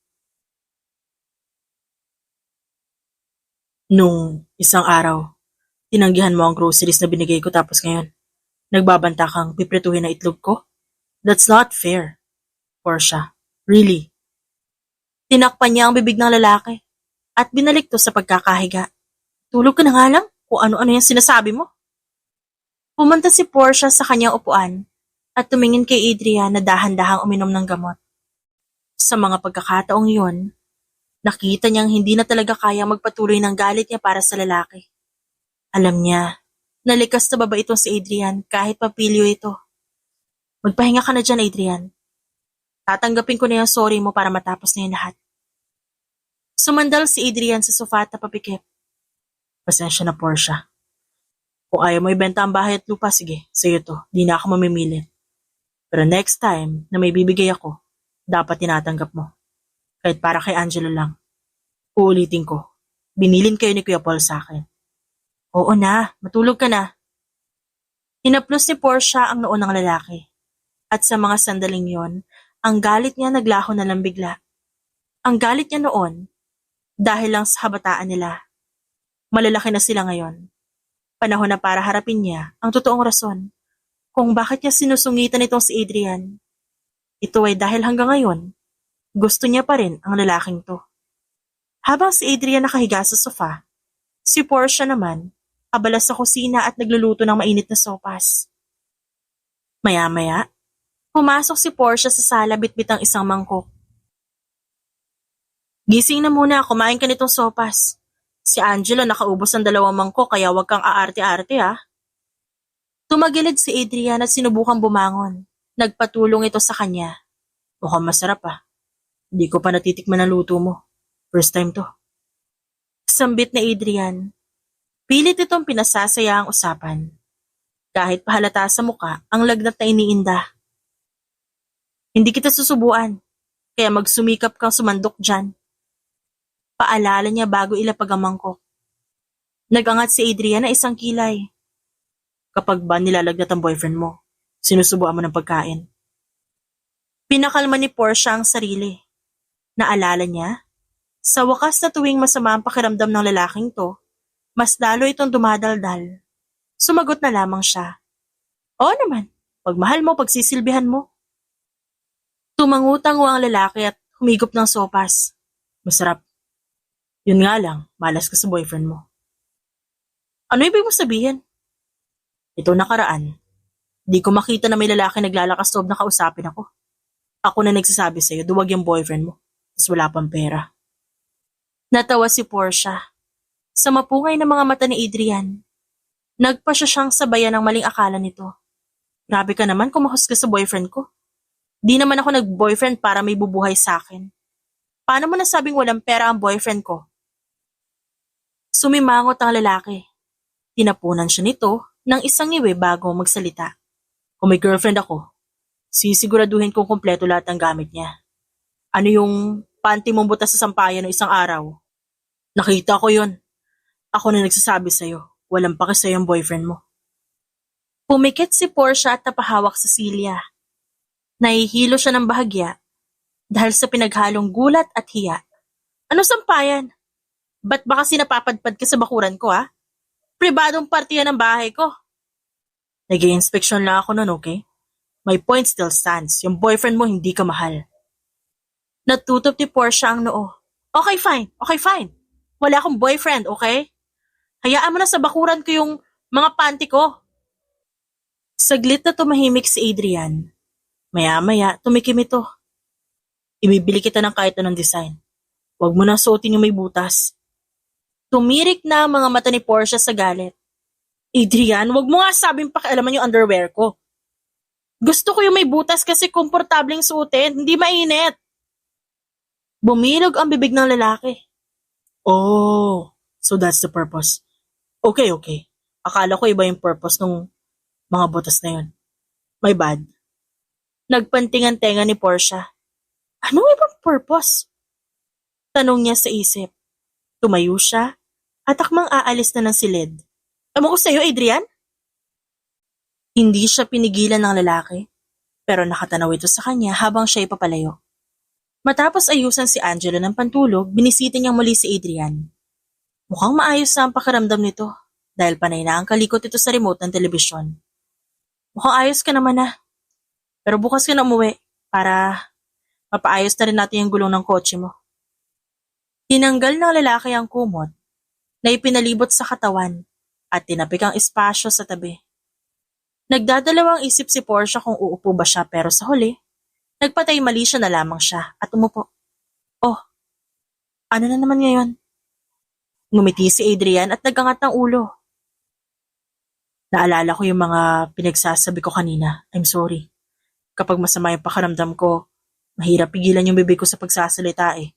Nung isang araw, tinanggihan mo ang groceries na binigay ko tapos ngayon, nagbabanta kang piprituhin na itlog ko? That's not fair, Portia. Really? Tinakpan niya ang bibig ng lalaki at binalik to sa pagkakahiga. Tulog ka na nga lang kung ano-ano yung sinasabi mo. Pumunta si Portia sa kanyang upuan at tumingin kay Adrian na dahan-dahang uminom ng gamot. Sa mga pagkakataong yun, nakita niyang hindi na talaga kaya magpatuloy ng galit niya para sa lalaki. Alam niya, nalikas na baba itong si Adrian kahit papilyo ito. Magpahinga ka na dyan, Adrian. Tatanggapin ko na yung sorry mo para matapos na yung lahat. Sumandal si Adrian sa sofa at napapikip. Pasensya na, Portia. Kung ayaw mo ibenta ang bahay at lupa, sige, sa'yo to. Di na ako mamimilit. Pero next time na may bibigay ako, dapat tinatanggap mo. Kahit para kay Angelo lang. Uulitin ko. Binilin kayo ni Kuya Paul sa akin. Oo na, matulog ka na. Hinaplos ni Portia ang noo ng lalaki. At sa mga sandaling yon, ang galit niya naglaho na lang bigla. Ang galit niya noon, dahil lang sa kabataan nila. Malalaki na sila ngayon. Panahon na para harapin niya ang totoong rason kung bakit niya sinusungitan itong si Adrian. Ito ay dahil hanggang ngayon, gusto niya pa rin ang lalaking to. Habang si Adrian nakahiga sa sofa, si Portia naman, abala sa kusina at nagluluto ng mainit na sopas. Maya-maya, pumasok si Portia sa sala bitbit ang isang mangkok. Gising na muna, kumain ka nitong sopas. Si Angelo nakaubos ng 2 mangkok kaya wag kang aarte-arte ah. Tumagilid si Adrian at sinubukang bumangon. Nagpatulong ito sa kanya. Mukhang masarap ah. Di ko pa natitikman ang luto mo. First time to. Sambit na Adrian. Pilit itong pinasasaya ang usapan. Kahit pahalata sa muka ang lagnat na iniinda. Hindi kita susubuan, kaya magsumikap kang sumandok dyan. Paalala niya bago ilapag ang mangkok. Nagangat si Adrian na isang kilay. Kapag ba nilalagnat ang boyfriend mo, sinusubuan mo ng pagkain. Pinakalma ni Portia ang sarili. Naalala niya, sa wakas na tuwing masama ang pakiramdam ng lalaking to, mas lalo itong dumadaldal. Sumagot na lamang siya. Oo naman, pagmahal mo, pagsisilbihan mo. Tumangutango ang lalaki at humigop ng sopas. Masarap. Yun nga lang, malas ka sa boyfriend mo. Ano ibig mo sabihin? Ito nakaraan. Di ko makita na may lalaki naglalakas loob na kausapin ako. Ako na nagsasabi sa'yo, duwag yung boyfriend mo. Tapos wala pang pera. Natawa si Portia. Sa mapungay na mga mata ni Adrian, nagpa siya siyang sabayan ng maling akala nito. Grabe ka naman kumahos ka sa boyfriend ko. Di naman ako nag-boyfriend para may bubuhay sa akin. Paano mo nasabing walang pera ang boyfriend ko? Sumimangot ang lalaki. Tinapunan siya nito ng isang ngiwi bago magsalita. Kung may girlfriend ako, sisiguraduhin kong kompleto lahat ng gamit niya. Ano yung panty mong butas sa sampayan ng isang araw? Nakita ko yun. Ako na nagsasabi sa'yo, walang paki sa'yo ang boyfriend mo. Pumikit si Portia at napahawak sa silya. Nahihilo siya ng bahagya dahil sa pinaghalong gulat at hiya. Ano sampayan? Ba't ba kasi napapadpad ka sa bakuran ko ha? Pribadong partiyan ng bahay ko. Nag-i-inspeksyon lang ako nun, okay? My point still stands. Yung boyfriend mo hindi ka mahal. Natutop ni Portia ang noo. Okay, fine. Okay, fine. Wala akong boyfriend, okay? Hayaan mo na sa bakuran ko yung mga panty ko. Saglit na tumahimik si Adrian. Maya-maya, tumikim ito. Ibibili kita ng kahit anong design. Huwag mo nang suotin yung may butas. Tumirik na ang mga mata ni Portia sa galit. Adrian, huwag mo nga sabing pakialaman yung underwear ko. Gusto ko yung may butas kasi komportableng suotin, hindi mainit. Bumilog ang bibig ng lalaki. Oh, so that's the purpose. Okay. Akala ko iba yung purpose ng mga butas na yun. My bad. Nagpantingan-tenga ni Portia. Anong ibang purpose? Tanong niya sa isip. Tumayo siya at akmang aalis na ng silid. Tama ko sa'yo, Adrian? Hindi siya pinigilan ng lalaki, pero nakatanaw ito sa kanya habang siya ipapalayo. Matapos ayusan si Angelo ng pantulog, binisita niyang muli si Adrian. Mukhang maayos na ang pakiramdam nito dahil panay na ang kalikot ito sa remote ng telebisyon. Mukhang ayos ka naman na, pero bukas ka na umuwi para mapaayos na rin natin yung gulong ng kotse mo. Tinanggal ng lalaki ang kumot na ipinalibot sa katawan at tinapik ang espasyo sa tabi. Nagdadalawang isip si Portia kung uupo ba siya pero sa huli, nagpatay mali siya na lamang siya at umupo. Oh, ano na naman ngayon? Ngumiti si Adrian at nagangat ng ulo. Naalala ko yung mga pinagsasabi ko kanina. I'm sorry. Kapag masama yung pakaramdam ko, mahirap pigilan yung bibig ko sa pagsasalita eh.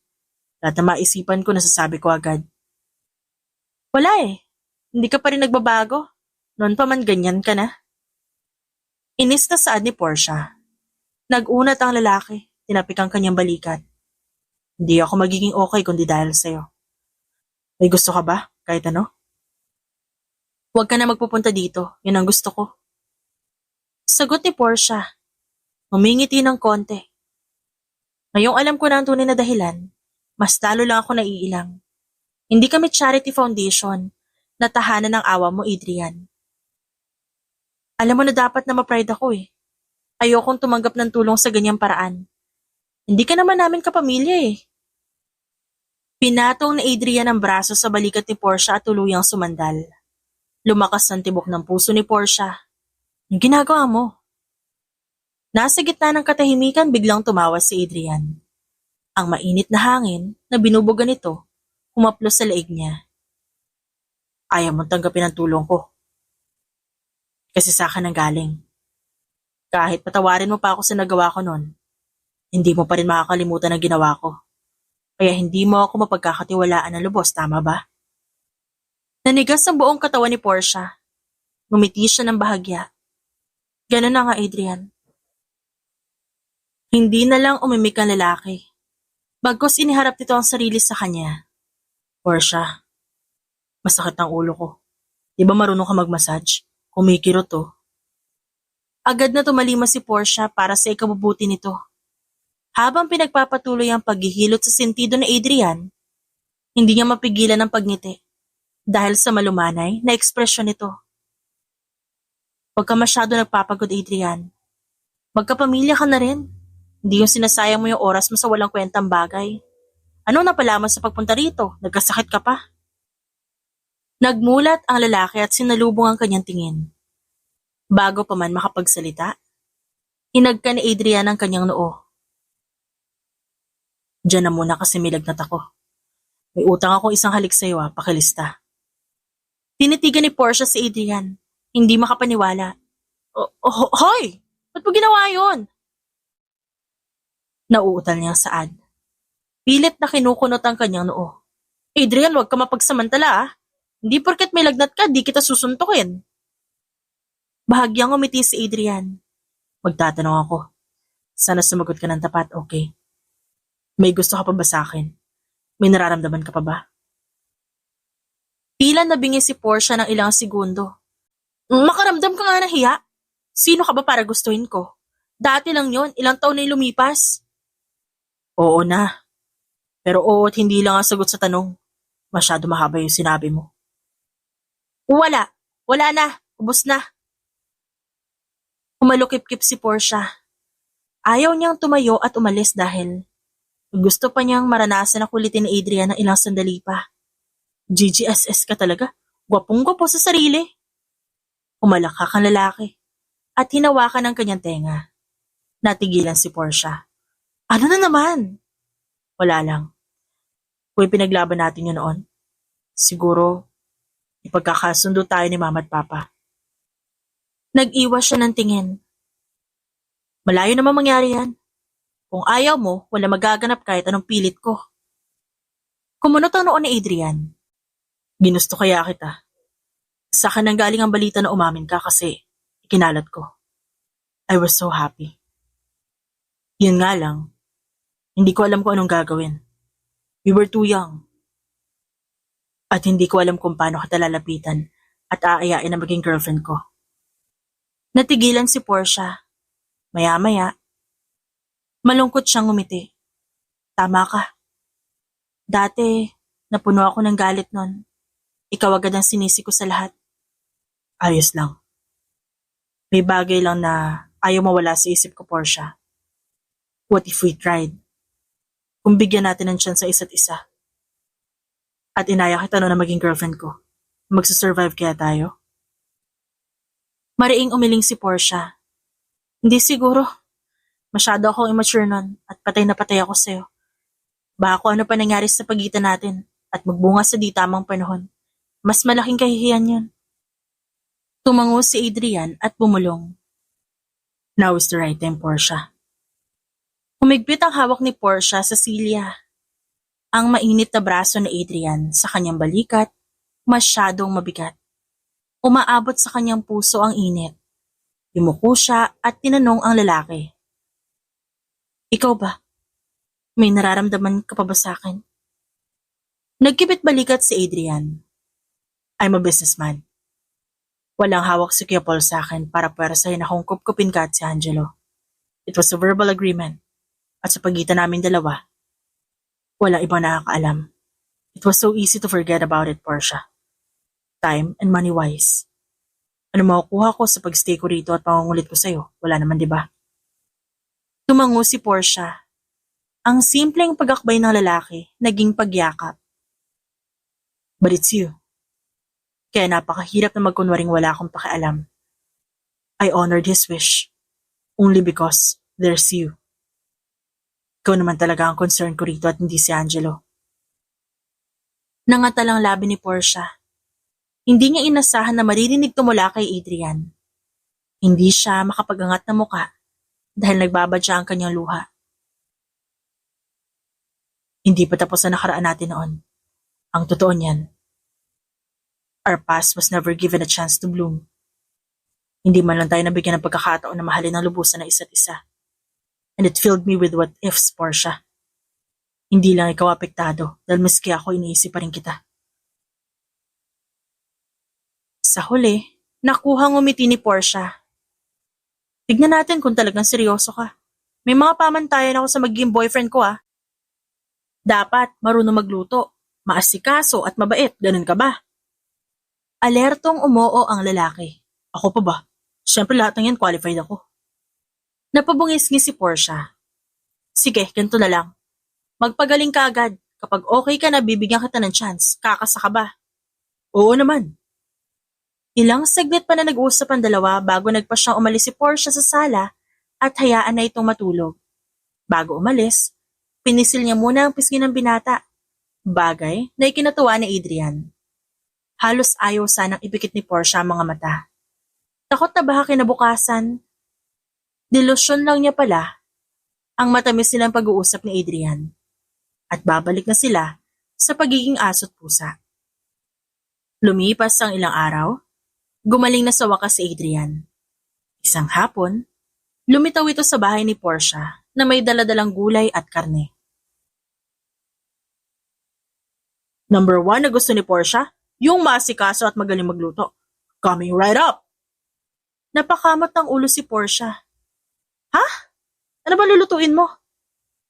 Lahat na maisipan ko nasasabi ko agad. Wala eh. Hindi ka pa rin nagbabago. Noon pa man ganyan ka na. Inis na saad ni Portia. Nag-unat ang lalaki. Tinapik ang kanyang balikat. Hindi ako magiging okay kundi dahil sa'yo. May gusto ka ba? Kahit ano? Huwag ka na magpupunta dito. Yun ang gusto ko. Sagot ni Portia. Humingiti ng konti. Ngayong alam ko na ang tunay na dahilan, mas lalo lang ako naiilang. Hindi kami charity foundation na tahanan ng awa mo, Adrian. Alam mo na dapat na ma-pride ako eh. Ayokong tumanggap ng tulong sa ganyang paraan. Hindi ka naman namin kapamilya eh. Pinatong ni Adrian ang braso sa balikat ni Portia at tuluyang sumandal. Lumakas ang tibok ng puso ni Portia. Ang ginagawa mo? Nasa gitna ng katahimikan biglang tumawa si Adrian. Ang mainit na hangin na binubuga nito, humaplos sa leeg niya. Ayaw mong tanggapin ang tulong ko. Kasi sa akin ang galing. Kahit patawarin mo pa ako sa nagawa ko noon, hindi mo pa rin makakalimutan ang ginawa ko. Kaya hindi mo ako mapagkakatiwalaan ng lubos, tama ba? Nanigas ang buong katawan ni Portia. Ngumiti siya ng bahagya. Ganun na nga, Adrian. Hindi na lang umimik ang lalaki. Bagkus iniharap nito ang sarili sa kanya. Portia, masakit ang ulo ko. Di ba marunong ka mag-massage? Kumikirot to. Agad na tumalima si Portia para sa ikabubuti nito. Habang pinagpapatuloy ang paghihilot sa sentido ni Adrian, hindi niya mapigilan ang pagngiti dahil sa malumanay na ekspresyon nito. Huwag ka masyado nagpapagod, Adrian. Magkapamilya ka na rin. Hindi yung sinasayang mo yung oras mo sa walang kwentang bagay. Ano napalaman sa pagpunta rito? Nagkasakit ka pa? Nagmulat ang lalaki at sinalubong ang kanyang tingin. Bago pa man makapagsalita, hinagka ni Adrian ang kanyang noo. Diyan na muna kasi may lagnat ako. May utang akong isang halik sa iyo pakilista. Tinitigan ni Portia si Adrian. Hindi makapaniwala. Hoy! Ba't mo ginawa yun? Nauutal niyang saad. Pilit na kinukunot ang kanyang noo. Adrian, huwag ka mapagsamantala ah. Hindi porket may lagnat ka, di kita susuntukin. Bahagyang umiti si Adrian. Magtatanong ako. Sana sumagot ka ng tapat, okay? May gusto ka pa ba sa akin? May nararamdaman ka pa ba? Tila nabingi si Portia ng ilang segundo. Makaramdam ka nga ng hiya. Sino ka ba para gustuhin ko? Dati lang yon, ilang taon na lumipas. Oo na. Pero oo at hindi lang ang sagot sa tanong. Masyado mahaba yung sinabi mo. Wala. Wala na. Ubos na. Umalukip-kip si Portia. Ayaw niyang tumayo at umalis dahil gusto pa niyang maranasan na kulitin ni Adrian ng ilang sandali pa. GGSS ka talaga. Gwapong-gwapo sa sarili. Umalakak ang lalaki at hinawakan ang kanyang tenga. Natigilan si Portia. Ano na naman? Wala lang. Kung pinaglaban natin yun noon, siguro ipagkakasundo tayo ni Mama at Papa. Nag-iwas siya ng tingin. Malayo naman mangyari yan. Kung ayaw mo, wala magaganap kahit anong pilit ko. Kumunot ang noon ni Adrian. Ginusto kaya kita. Sa akin nang galing ang balita na umamin ka kasi ikinalat ko. I was so happy. Yun nga lang, hindi ko alam kung anong gagawin. We were too young. At hindi ko alam kung paano kita lalapitan at aayain na maging girlfriend ko. Natigilan si Portia. Maya-maya, malungkot siyang ngumiti. Tama ka. Dati, napuno ako ng galit nun. Ikaw agad ang sinisi ko sa lahat. Ayos lang. May bagay lang na ayaw mawala sa isip ko, Portia. What if we tried? Kung bigyan natin ng chance sa isa't isa. At inaya kita na maging girlfriend ko. Magsasurvive kaya tayo? Mariing umiling si Portia. Hindi siguro. Masyado akong immature nun at patay na patay ako sa'yo. Baka kung ano pa nangyari sa pagitan natin at magbunga sa di tamang panahon. Mas malaking kahihiyan yun. Tumango si Adrian at bumulong. Now is the right time, Portia. Humigpit ang hawak ni Portia sa Celia. Ang mainit na braso ni Adrian sa kanyang balikat, masyadong mabigat. Umaabot sa kanyang puso ang init. Yumuko siya at tinanong ang lalaki. Ikaw ba? May nararamdaman ka pa ba sa akin? Nagkibit balikat si Adrian. I'm a businessman. Walang hawak si Kuya Paul sa akin para pwersahin akong kupkupin ka at si Angelo. It was a verbal agreement. At sa pagitan namin dalawa, wala ibang nakakaalam. It was so easy to forget about it, Portia. Time and money-wise. Ano makukuha ko sa pagstay ko rito at pangungulit ko sa'yo? Wala naman, di ba? Tumango si Portia. Ang simpleng pagakbay ng lalaki, naging pagyakap. But it's you. Kaya napakahirap na magkunwaring wala akong pakialam. I honored his wish. Only because there's you. Ikaw naman talaga ang concern ko rito at hindi si Angelo. Nangatalang labi ni Portia. Hindi niya inasahan na maririnig tumula kay Adrian. Hindi siya makapagangat ng muka dahil nagbabadya ang kanyang luha. Hindi pa tapos ang nakaraan natin noon. Ang totoo niyan, our past was never given a chance to bloom. Hindi man lang tayo nabigyan ng pagkakataon na mahalin ng lubusan ng isa't isa. And it filled me with what ifs, Portia. Hindi lang ikaw apektado dahil maski ako iniisip pa rin kita. Sa huli, nakuhang ngumiti ni Portia. Tignan natin kung talagang seryoso ka. May mga pamantayan ako sa magiging boyfriend ko ah. Dapat marunong magluto, maasikaso at mabait, ganun ka ba? Alertong umoo ang lalaki. Ako pa ba? Siyempre lahat ng yan qualified ako. Napabungis-ngis si Portia. Sige, ganito na lang. Magpagaling ka agad. Kapag okay ka na, bibigyan kita ng chance. Kakasa ka ba? Oo naman. Ilang saglit pa na nag-uusap ang dalawa bago nagpa siyang umalis si Portia sa sala at hayaan na itong matulog. Bago umalis, pinisil niya muna ang pisngi ng binata. Bagay na ikinatuwa ni Adrian. Halos ayaw sanang ipikit ni Portia ang mga mata. Takot na baka kinabukasan. Delusyon lang niya pala ang matamis nilang pag-uusap ni Adrian. At babalik na sila sa pagiging aso't pusa. Lumipas ang ilang araw, gumaling na sa wakas si Adrian. Isang hapon, lumitaw ito sa bahay ni Portia na may daladalang gulay at karne. Number 1 na gusto ni Portia, yung maasikaso at magaling magluto. Coming right up! Napakamot ng ulo si Portia. Ha? Ano ba lulutuin mo?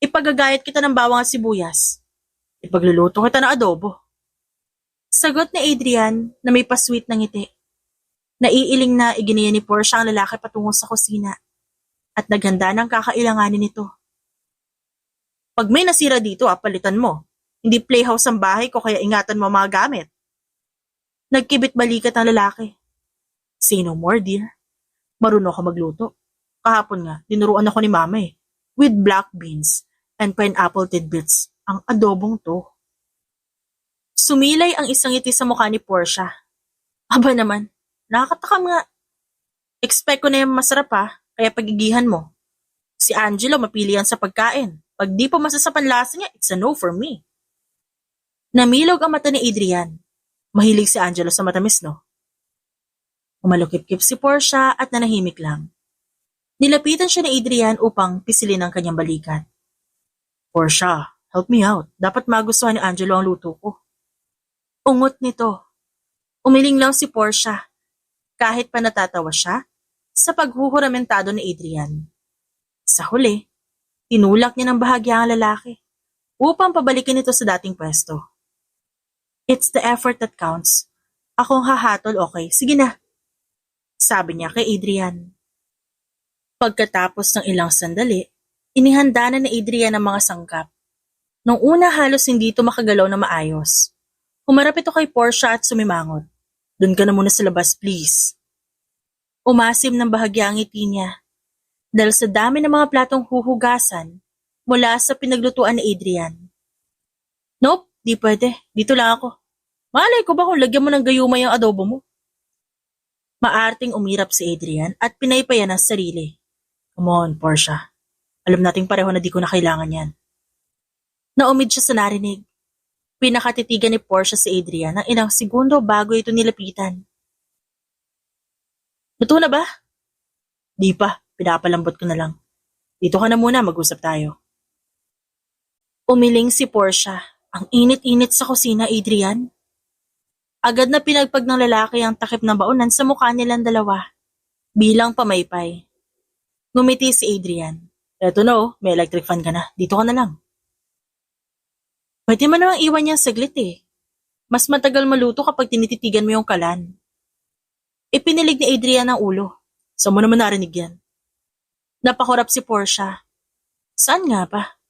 Ipagagayat kita ng bawang at sibuyas. Ipagluluto kita ng adobo. Sagot ni Adrian na may pasweet ng ngiti. Naiiling na iginiya ni Portia ang lalaki patungo sa kusina at naghanda ng kakailanganin nito. Pag may nasira dito, palitan mo. Hindi playhouse ang bahay ko kaya ingatan mo mga gamit. Nagkibit balikat ang lalaki. Say no more, dear. Marunong ako magluto. Kahapon nga, dinuruan ako ni mama with black beans and pineapple tidbits ang adobong to. Sumilay ang isang ngiti sa mukha ni Portia. Aba naman, nakakatakam nga. Expect ko na yung masarap kaya pagigihan mo. Si Angelo mapili yan sa pagkain. Pag di pa masasapan lasa niya, it's a no for me. Namilog ang mata ni Adrian. Mahilig si Angelo sa matamis, no? Umalukip-kip si Portia at nanahimik lang. Nilapitan siya ni Adrian upang pisilin ang kanyang balikat. Portia, help me out. Dapat magustuhan ni Angelo ang luto ko. Ungot nito. Umiling lang si Portia, kahit pa natatawa siya, sa paghuhuramentado ni Adrian. Sa huli, tinulak niya ng bahagya ang lalaki upang pabalikin ito sa dating pwesto. It's the effort that counts. Akong hahatol, okay? Sige na. Sabi niya kay Adrian. Pagkatapos ng ilang sandali, inihanda na ni Adrian ang mga sangkap. Nung una halos hindi ito makagalaw na maayos. Humarap ito kay Portia at sumimangot. Doon ka na muna sa labas, please. Umasim ng bahagya ang ngiti niya. Dahil sa dami ng mga platong huhugasan mula sa pinaglutuan ni Adrian. Nope, di pwede. Dito lang ako. Malay ko ba kung lagyan mo ng gayumay ang adobo mo? Maarting umirap si Adrian at pinaypayan ang sarili. Come on, Portia. Alam nating pareho na di ko na kailangan yan. Naumid siya sa narinig. Pinakatitigan ni Portia si Adrian ng ilang segundo bago ito nilapitan. Luto na ba? Di pa, pinapalambot ko na lang. Dito ka na muna, mag-usap tayo. Umiling si Portia. Ang init-init sa kusina, Adrian. Agad na pinagpag ng lalaki ang takip ng baunan sa mukha nilang dalawa. Bilang pamaypay. Ngumiti si Adrian. Eto na may electric fan ka na. Dito ka na lang. Pwede mo namang iwan niyan saglit eh. Mas matagal maluto kapag tinititigan mo yung kalan. Ipinilig ni Adrian ang ulo. Saan mo naman narinig yan? Napakurap si Portia. Saan nga ba?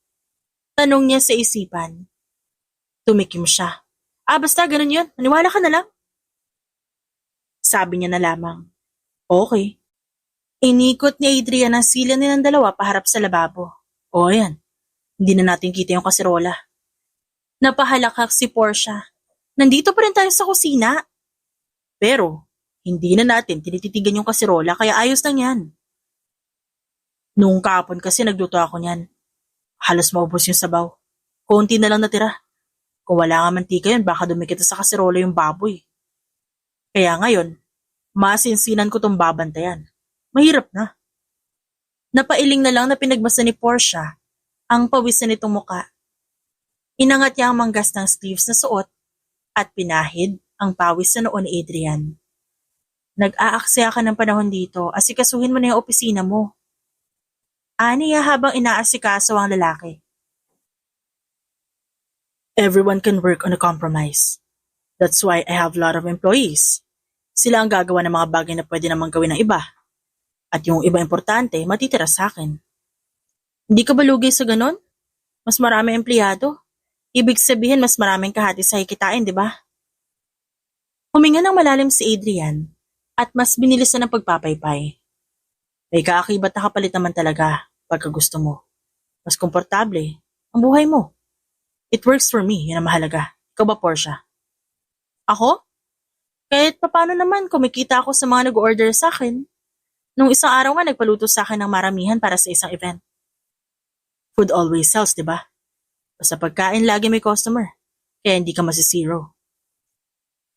Tanong niya sa isipan. Tumikim siya. Basta ganun yun. Maniwala ka na lang. Sabi niya na lamang. Okay. Inikot ni Adrian ang sila nilang dalawa paharap sa lababo. O yan. Hindi na natin kita yung kaserola. Napahalakak si Portia. Nandito pa rin tayo sa kusina. Pero, hindi na natin tinititigan yung kaserola kaya ayos lang yan. Noong kahapon kasi nagluto ako niyan. Halos maubos yung sabaw. Konti na lang natira. Kung wala nga mantika yun, baka dumikit sa kaserola yung baboy. Kaya ngayon, masinsinan ko tong babantayan. Mahirap na. Napailing na lang na pinagbasa ni Portia ang pawisan nitong muka. Inangat niya ang manggas ng sleeves na suot at pinahid ang pawis sa noo ni Adrian. Nag-aaksaya ka ng panahon dito, asikasuhin mo na yung opisina mo. Aniya habang inaasikaso ang lalaki. Everyone can work on a compromise. That's why I have a lot of employees. Sila ang gagawa ng mga bagay na pwede namang gawin ng iba. At yung iba importante, matitira sa akin. Hindi ka ba lugi sa ganon? Mas marami empleyado. Ibig sabihin mas maraming kahati sa hikitain, di ba? Huminga ng malalim si Adrian at mas binilisan ng pagpapaypay. May kaakibat na kapalit naman talaga pagka gusto mo. Mas komportable ang buhay mo. It works for me, yun ang mahalaga. Ikaw ba, Portia? Ako? Kahit papano naman kumikita ako sa mga nag-order sa akin. Nung isang araw nga nagpaluto sa akin ng maramihan para sa isang event. Food always sells, di ba? Basta pagkain lagi may customer, kaya hindi ka masisiro.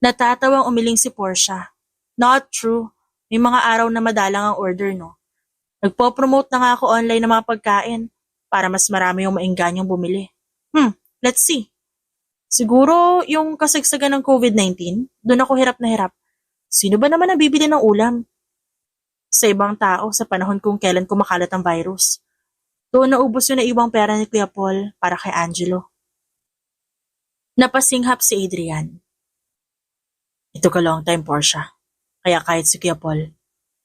Natatawang umiling si Portia. Not true. May mga araw na madalang ang order, no? Nagpo-promote na nga ako online ng mga pagkain para mas marami yung mainganyong bumili. Let's see. Siguro yung kasagsagan ng COVID-19, doon ako hirap na hirap. Sino ba naman ang bibili ng ulam? Sa ibang tao sa panahon kung kailan kumakalat ang virus. Doon naubos yung naiwang pera ni Kuya Paul para kay Angelo. Napasinghap si Adrian. It took a long time, Portia. Kaya kahit si Kuya Paul,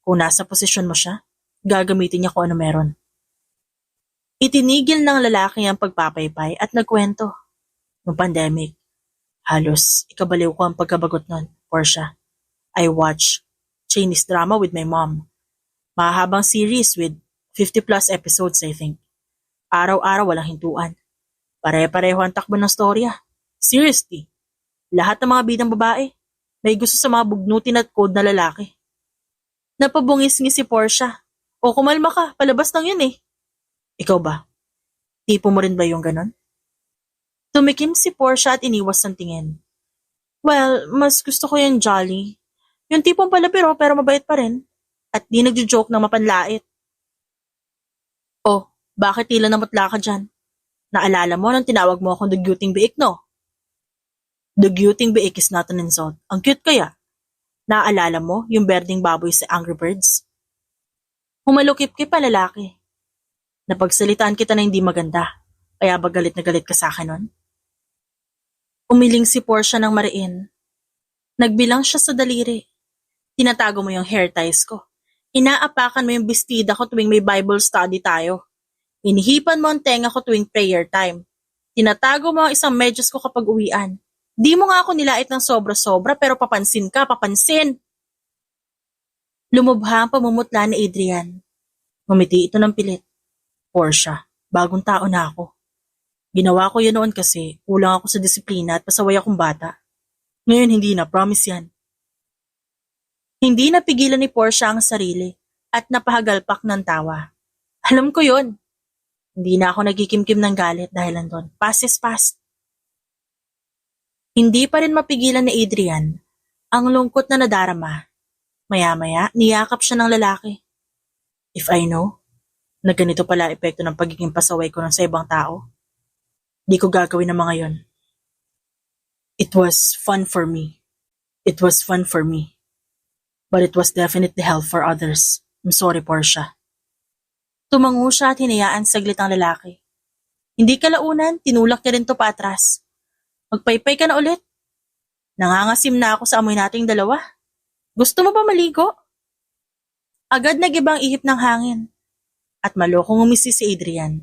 kung nasa posisyon mo siya, gagamitin niya kung ano meron. Itinigil ng lalaki ang pagpapaypay at nagkwento. Noong pandemic, halos ikabaliw ko ang pagkabagot nun, Portia. I watch Chinese drama with my mom. Mahahabang series with 50 plus episodes, I think. Araw-araw walang hintuan. Pare-pareho ang takbo ng storya. Seriously, lahat ng mga bidang babae may gusto sa mga bugnutin at code na lalaki. Napabungis ni si Portia. O kumalma ka, palabas lang yun eh. Ikaw ba? Tipo mo rin ba yung ganon? Tumikim si Portia at iniwas ng tingin. Well, mas gusto ko yung jolly. Yung tipong palabiro pero mabait pa rin at di nagjo-joke ng mapanlait. Oh, bakit tila namutla ka dyan? Naalala mo nang tinawag mo akong dugyuting biik, no? Dugyuting biik is not an insult. Ang cute kaya. Naalala mo yung berdeng baboy sa Angry Birds? Humalukip-kip pa lalaki. Napagsalitaan kita na hindi maganda, kaya ba galit na galit ka sa akin nun? Umiling si Portia ng mariin. Nagbilang siya sa daliri. Tinatago mo yung hair ties ko. Inaapakan mo yung bestida ko tuwing may Bible study tayo. Inihipan mo ang tenga ko tuwing prayer time. Tinatago mo ang isang medyas ko kapag uwian. Di mo nga ako nilait ng sobra-sobra pero papansin ka, papansin. Lumubha ang pamumutla ni Adrian. Ngumiti ito ng pilit. Portia, bagong tao na ako. Ginawa ko yun noon kasi kulang ako sa disiplina at pasaway akong bata. Ngayon hindi na, promise yan. Hindi napigilan ni Portia ang sarili at napahagalpak ng tawa. Alam ko yun. Hindi na ako nagkikimkim ng galit dahil nandun. Past is past. Hindi pa rin mapigilan ni Adrian ang lungkot na nadarama. Maya-maya, niyakap siya ng lalaki. If I know na ganito pala epekto ng pagiging pasaway ko sa ibang tao, di ko gagawin ang mga yon. It was fun for me. It was fun for me. But it was definitely hell for others. I'm sorry, Portia. Tumango siya at hinayaan saglit ang lalaki. Hindi kalaunan, tinulak niya rin to paatras. Magpaypay ka na ulit. Nangangasim na ako sa amoy nating dalawa. Gusto mo ba maligo? Agad nag-ibang ihip ng hangin. At malokong umisi si Adrian.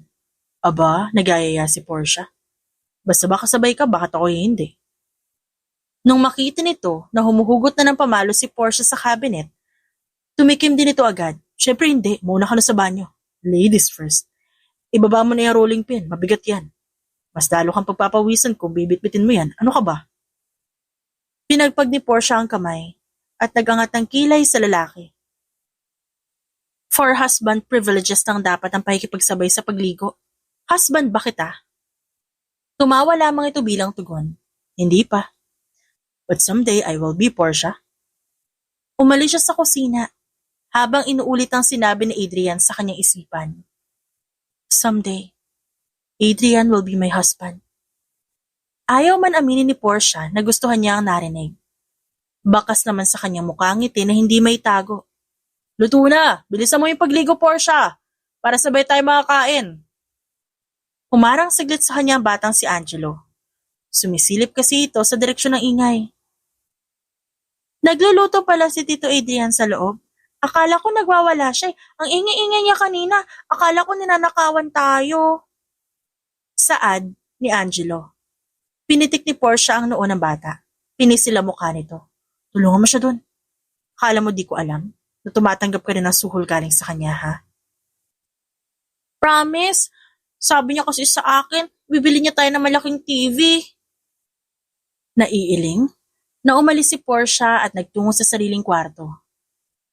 Aba, nagayaya si Portia. Basta baka sabay ka, bakit ako hindi? Nung makita nito na humuhugot na ng pamalo si Portia sa cabinet, tumikim din ito agad. Syempre hindi, muna ka na sa banyo. Ladies first. Ibaba mo na yung rolling pin, mabigat yan. Mas lalo kang pagpapawisan kung bibitbitin mo yan. Ano ka ba? Pinagpag ni Portia ang kamay at nagangat ng kilay sa lalaki. For husband privileges nang dapat ang pakikipagsabay sa pagligo. Husband ba kita? Tumawa lamang ito bilang tugon. Hindi pa. But someday I will be, Portia. Umalis siya sa kusina habang inuulit ang sinabi ni Adrian sa kanyang isipan. Someday, Adrian will be my husband. Ayaw man aminin ni Portia na gustuhan niya ang narinig. Bakas naman sa kanyang mukha ngiti na hindi may tago. Luto na! Bilisan mo yung pagligo, Portia! Para sabay tayo makakain. Humarang saglit sa kanya ang batang si Angelo. Sumisilip kasi ito sa direksyon ng ingay. Nagluluto pala si Tito Adrian sa loob. Akala ko nagwawala siya. Ang ingay-ingay niya kanina. Akala ko ninanakawan tayo. Saad ni Angelo. Pinitik ni Portia ang noo ng bata. Pinisila mukha nito. Tulungan mo siya dun. Akala mo di ko alam na tumatanggap ka rin ng suhol galing sa kanya, ha? Promise? Sabi niya kasi sa akin, bibili niya tayo ng malaking TV. Naiiling na umalis si Portia at nagtungo sa sariling kwarto.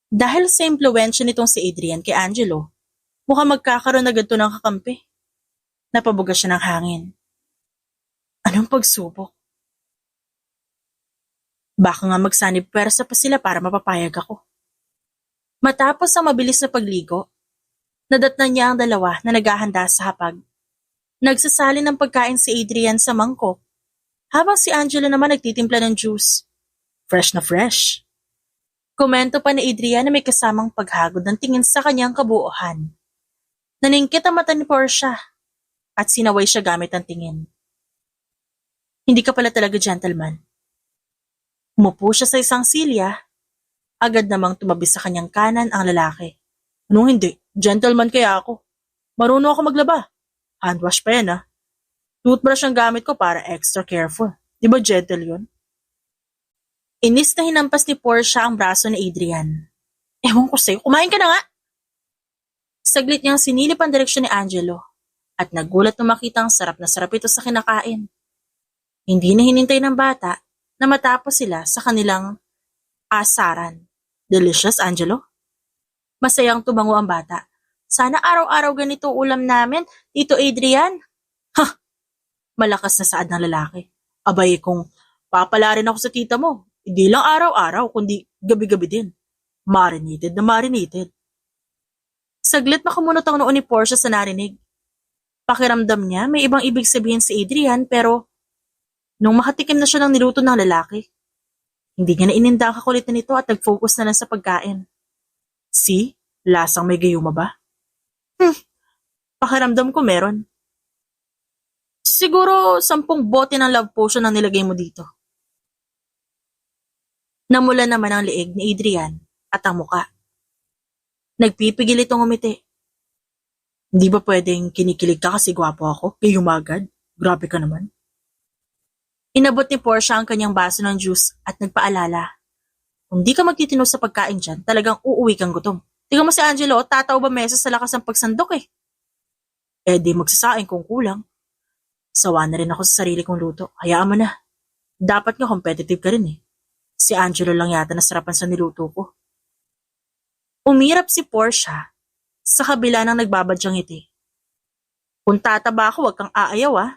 Dahil sa impluwensya nitong si Adrian kay Angelo, mukhang magkakaroon agad to ng kakampi. Napabuga siya ng hangin. Anong pagsubok? Baka nga magsanib pwersa pa sila para mapapayag ako. Matapos ang mabilis na pagligo, nadatnan niya ang dalawa na naghahanda sa hapag. Nagsasali ng pagkain si Adrian sa mangkok, habang si Angelo naman nagtitimpla ng juice. Fresh na fresh. Komento pa ni Adrian na may kasamang paghagod ng tingin sa kanyang kabuuan. Naningkit ang mata ni Portia at sinaway siya gamit ang tingin. Hindi ka pala talaga gentleman. Umupo siya sa isang silya. Agad namang tumabi sa kanyang kanan ang lalaki. Anong hindi? Gentleman kaya ako. Marunong ako maglaba. Handwash pa yan, ha? Toothbrush ang gamit ko para extra careful. Di ba gentle yun? Inis na hinampas ni Portia ang braso ni Adrian. Ewan ko sa'yo, kumain ka na nga! Saglit niyang sinilip ang direksyon ni Angelo at nagulat nung makita ang sarap na sarap ito sa kinakain. Hindi na hinintay ng bata na matapos sila sa kanilang asaran. Delicious, Angelo? Masayang tumango ang bata. Sana araw-araw ganito ulam namin, Tito Adrian. Ha! Malakas na saad ng lalaki. Abay kung papala rin ako sa tita mo. Hindi lang araw-araw, kundi gabi-gabi din. Marinated na marinated. Saglit makamunot ang noo ni Portia sa narinig. Pakiramdam niya may ibang ibig sabihin si Adrian pero nung makatikim na siya ng niluto ng lalaki, hindi niya na ininda ang kakulitan nito at nag-focus na lang sa pagkain. See? Lasang may gayuma ba? Pakiramdam ko meron. Siguro 10 bote ng love potion ang nilagay mo dito. Namula naman ang leeg ni Adrian at ang muka. Nagpipigil itong umiti. Hindi ba pwedeng kinikilig ka kasi gwapo ako? Gayuma agad? Grabe ka naman. Inabot ni Portia ang kanyang baso ng juice at nagpaalala. Kung di ka magtitino sa pagkain dyan, talagang uuwi kang gutom. Tingnan mo si Angelo, tataw ba mesa sa lakas ng pagsandok eh. Eh di magsasaing kung kulang. Sawa na rin ako sa sarili kong luto. Hayaan mo na. Dapat nga competitive ka rin eh. Si Angelo lang yata nasarapan sa niluto ko. Umirap si Portia sa kabila ng nagbabadyang ngiti. Kung tataba ako, wag kang aayaw ah.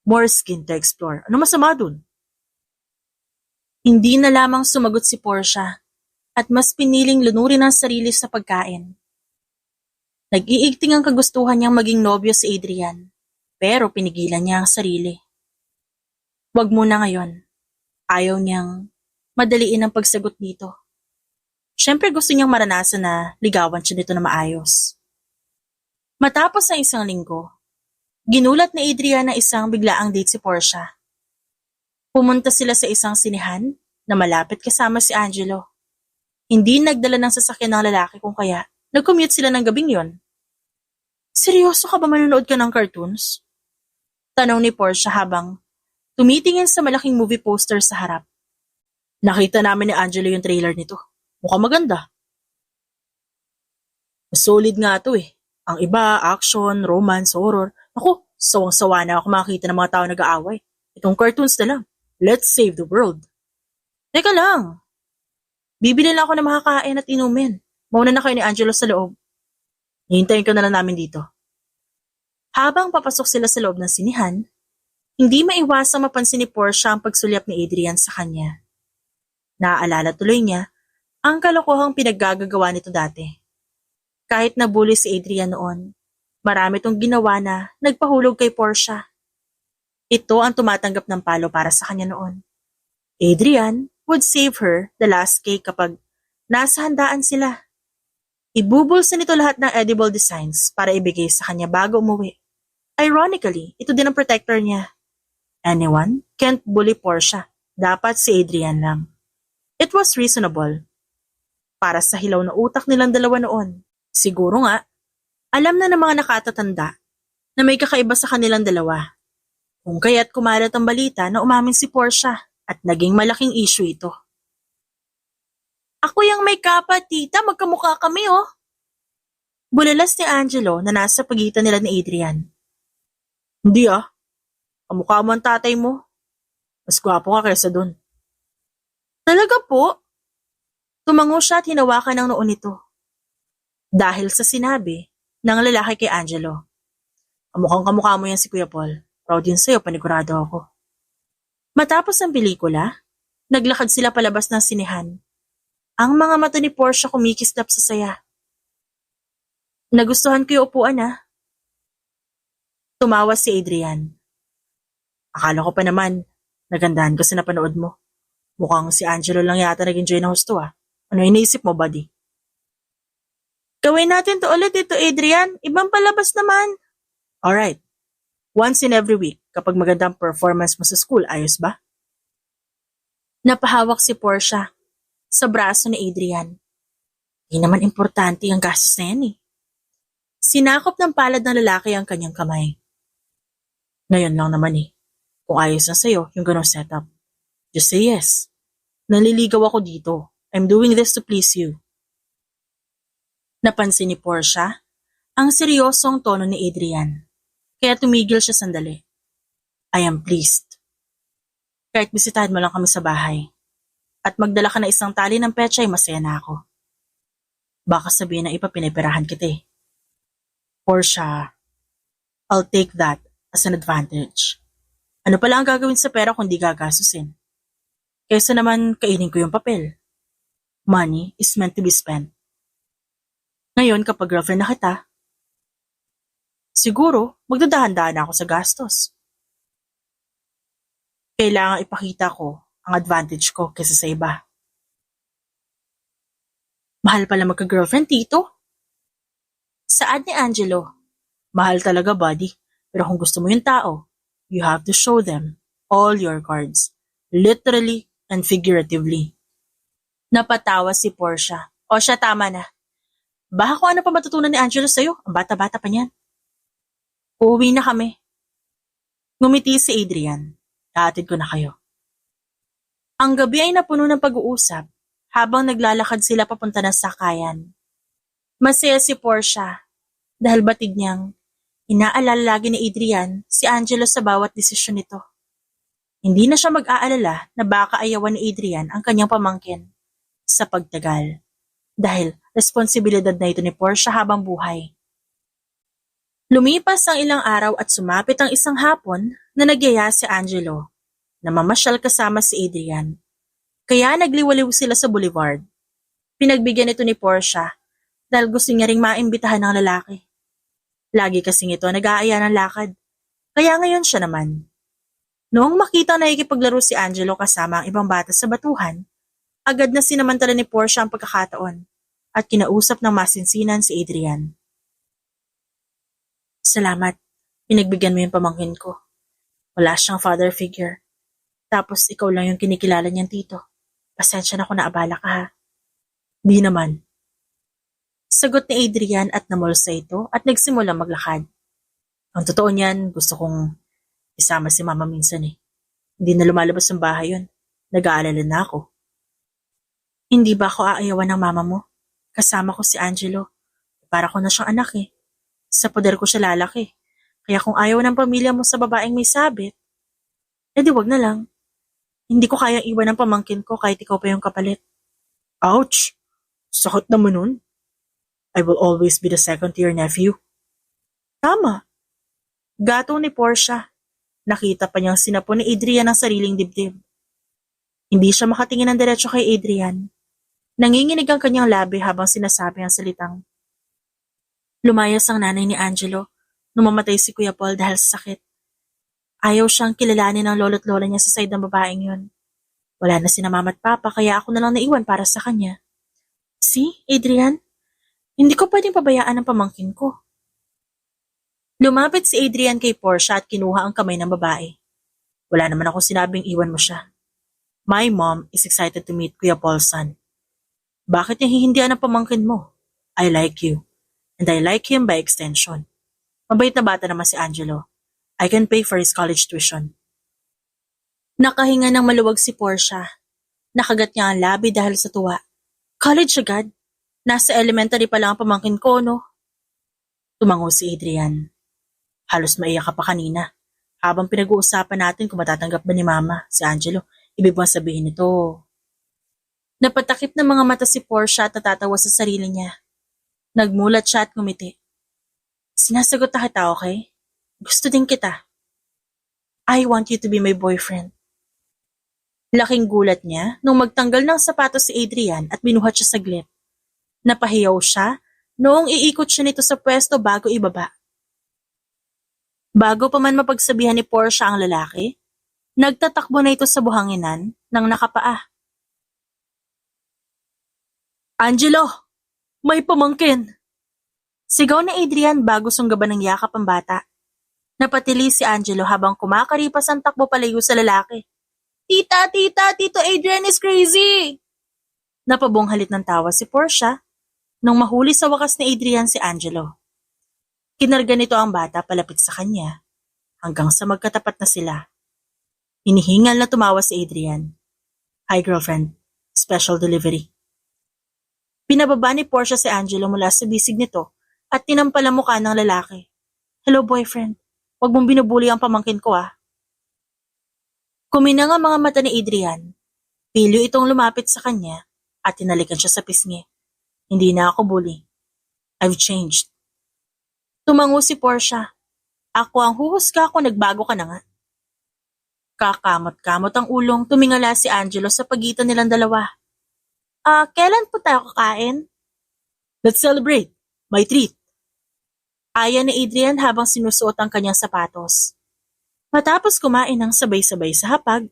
More skin to explore. Ano masama dun? Hindi na lamang sumagot si Portia at mas piniling lunurin ang sarili sa pagkain. Nag-iigting ang kagustuhan niyang maging nobyo si Adrian, pero pinigilan niya ang sarili. Wag muna ngayon. Ayaw niyang madaliin ang pagsagot dito. Siyempre gusto niyang maranasan na ligawan siya nito na maayos. Matapos ang isang linggo, ginulat ni Adrian na isang biglaang date si Portia. Pumunta sila sa isang sinihan na malapit kasama si Angelo. Hindi nagdala ng sasakyan ng lalaki kung kaya nag-commute sila ng gabing yon. Seryoso ka ba manonood ka ng cartoons? Tanong ni Portia habang tumitingin sa malaking movie poster sa harap. Nakita namin ni Angelo yung trailer nito. Mukhang maganda. Solid nga to eh. Ang iba, action, romance, horror. Ako, sawang-sawa na ako makita ng mga tao nag-aaway. Itong cartoons na lang. Let's save the world. Teka lang. Bibili lang ako ng makakain at inumin. Mauna na kayo ni Angelo sa loob. Hihintayin ka na lang namin dito. Habang papasok sila sa loob ng sinihan, hindi maiwasang mapansin ni Portia ang pagsulyap ni Adrian sa kanya. Naaalala tuloy niya ang kalokohang pinaggagawa nito dati. Kahit nabully si Adrian noon, marami itong ginawa na nagpahulog kay Portia. Ito ang tumatanggap ng palo para sa kanya noon. Adrian would save her the last cake kapag nasa handaan sila. Ibubulsa nito lahat ng edible designs para ibigay sa kanya bago umuwi. Ironically, ito din ang protector niya. Anyone can't bully Portia. Dapat si Adrian lang. It was reasonable. Para sa hilaw na utak nilang dalawa noon. Siguro nga, alam na ng mga nakatatanda na may kakaiba sa kanilang dalawa. Kung kaya't kumalat ang balita na umamin si Portia at naging malaking issue ito. Ako yung may kapa, tita, magkamukha kami oh. Bulalas ni Angelo na nasa pagitan nila ni Adrian. Hindi ah, kamukha mo ang tatay mo. Mas gwapo ka kaysa dun. Talaga po? Tumango siya at hinawakan ang noo nito. Dahil sa sinabi ng lalaki kay Angelo. Kamukhang kamukha mo yan si Kuya Paul. Proud yun sa'yo, panigurado ako. Matapos ang pelikula, naglakad sila palabas ng sinihan. Ang mga mata ni Portia kumikislap sa saya. Nagustuhan ko yung upuan ah. Tumawa si Adrian. Akala ko pa naman, nagandahan ko sa napanood mo. Mukhang si Angelo lang yata nag-enjoy ng husto ah. Ano iniisip mo, buddy? Gawin natin to ulit ito, Adrian. Ibang palabas naman. Alright. Once in every week, kapag magandang performance mo sa school, ayos ba? Napahawak si Portia sa braso ni Adrian. Hindi naman importante ang gastos na yan eh. Sinakop ng palad ng lalaki ang kanyang kamay. Ngayon lang naman eh. Kung ayos na sa'yo, yung ganong setup. Just say yes. Naliligaw ako dito. I'm doing this to please you. Napansin ni Portia ang seryosong tono ni Adrian. Kaya tumigil siya sandali. I am pleased. Kahit bisitahin mo lang kami sa bahay. At magdala ka na isang tali ng petsa ay masaya na ako. Baka sabihin na iba pinipirahan kita eh. Portia, I'll take that as an advantage. Ano pala ang gagawin sa pera kung di gagastusin? Kaysa naman kainin ko yung papel. Money is meant to be spent. Ngayon kapag girlfriend na kita, siguro magdadahan-dahan ako sa gastos. Kailangan ipakita ko ang advantage ko kaysa sa iba. Mahal pala magka-girlfriend, Tito. Saad ni Angelo, mahal talaga, buddy. Pero kung gusto mo yung tao, you have to show them all your cards. Literally and figuratively. Napatawa si Portia. O siya, tama na. Baka kung ano pa matutunan ni Angelo sa'yo, ang bata-bata pa niyan. Uuwi na kami. Ngumiti si Adrian. Hahatid ko na kayo. Ang gabi ay napuno ng pag-uusap habang naglalakad sila papunta ng sakayan. Masaya si Portia dahil batid niyang inaalala lagi ni Adrian si Angelo sa bawat desisyon nito. Hindi na siya mag-aalala na baka ayawan ni Adrian ang kanyang pamangkin sa pagtagal dahil responsibilidad na ito ni Portia habang buhay. Lumipas ang ilang araw at sumapit ang isang hapon na nagyaya si Angelo na mamasyal kasama si Adrian. Kaya nagliwaliw sila sa boulevard. Pinagbigyan ito ni Portia dahil gusto niya ring maimbitahan ng lalaki. Lagi kasing ito nag-aaya ng lakad, kaya ngayon siya naman. Noong makita na ikipaglaro si Angelo kasama ang ibang bata sa batuhan, agad na sinamantala ni Portia ang pagkakataon at kinausap ng masinsinan si Adrian. Salamat, pinagbigyan mo yung pamangkin ko. Wala siyang father figure. Tapos ikaw lang yung kinikilala niyang tito. Pasensya na kung naabala ka ha. Di naman. Sagot ni Adrian at namulsa ito at nagsimulang maglakad. Ang totoo niyan, gusto kong isama si mama minsan eh. Hindi na lumalabas ng bahay yun. Nag-aalala na ako. Hindi ba ako aayawan ng mama mo? Kasama ko si Angelo. Para ko na siyang anak eh. Sa poder ko siya lalaki. Kaya kung ayaw ng pamilya mo sa babaeng may sabit, edi wag na lang. Hindi ko kayang iwan ang pamangkin ko kahit ikaw pa yung kapalit. Ouch! Sakot naman nun. I will always be the second-tier nephew. Tama. Gato ni Portia. Nakita pa niyang sinapon ni Adrian ang sariling dibdib. Hindi siya makatingin ng diretso kay Adrian. Nanginginig ang kanyang labi habang sinasabi ang salitang. Lumayas ang nanay ni Angelo nung mamatay si Kuya Paul dahil sa sakit. Ayaw siyang kilalanin ng lolo't lola niya sa side ng babaeng yun. Wala na sina mama at papa kaya ako na lang naiwan para sa kanya. See, Adrian? Hindi ko pwedeng pabayaan ang pamangkin ko. Lumapit si Adrian kay Portia at kinuha ang kamay ng babae. Wala naman ako sinabing iwan mo siya. My mom is excited to meet Kuya Paul's son. Bakit niya hihindihan ang pamangkin mo? I like you. And I like him by extension. Mabait na bata naman si Angelo. I can pay for his college tuition. Nakahinga ng maluwag si Portia. Nakagat niya ang labi dahil sa tuwa. College agad? Nasa elementary pa lang ang pamangkin ko, no? Tumango si Adrian. Halos maiyak ka pa kanina. Habang pinag-uusapan natin kung matatanggap ba ni Mama, si Angelo, ibig bang sabihin nito? Napatakip ng mga mata si Portia at natatawa sa sarili niya. Nagmulat siya at ngumiti. Sinasagot na kita, okay? Gusto din kita. I want you to be my boyfriend. Laking gulat niya nung magtanggal ng sapatos si Adrian at binuhat siya saglit. Napahiyaw siya noong iikot siya nito sa pwesto bago ibaba. Bago pa man mapagsabihan ni Portia ang lalaki, nagtatakbo na ito sa buhanginan ng nakapaa. Angelo! May pamangkin! Sigaw ni Adrian bago sunggaban ng yakap ang bata. Napatili si Angelo habang kumakaripas ang takbo palayo sa lalaki. Tita! Tita! Tito Adrian is crazy! Napabunghalit ng tawa si Portia nung mahuli sa wakas ni Adrian si Angelo. Kinarga nito ang bata palapit sa kanya hanggang sa magkatapat na sila. Hinihingal na tumawa si Adrian. Hi girlfriend, special delivery. Pinababa ni Portia si Angelo mula sa bisig nito at tinampal ang mukha ng lalaki. Hello boyfriend, huwag mong binubuli ang pamangkin ko ah. Kuminang ang mga mata ni Adrian. Pilyo itong lumapit sa kanya at tinalikan siya sa pisngi. Hindi na ako bully. I've changed. Tumango si Portia. Ako ang huhusga kung nagbago ka na nga. Kakamot-kamot ang ulong tumingala si Angelo sa pagitan nilang dalawa. Kailan po tayo kakain? Let's celebrate. My treat. Aya ni Adrian habang sinusuot ang kanyang sapatos. Matapos kumain ng sabay-sabay sa hapag,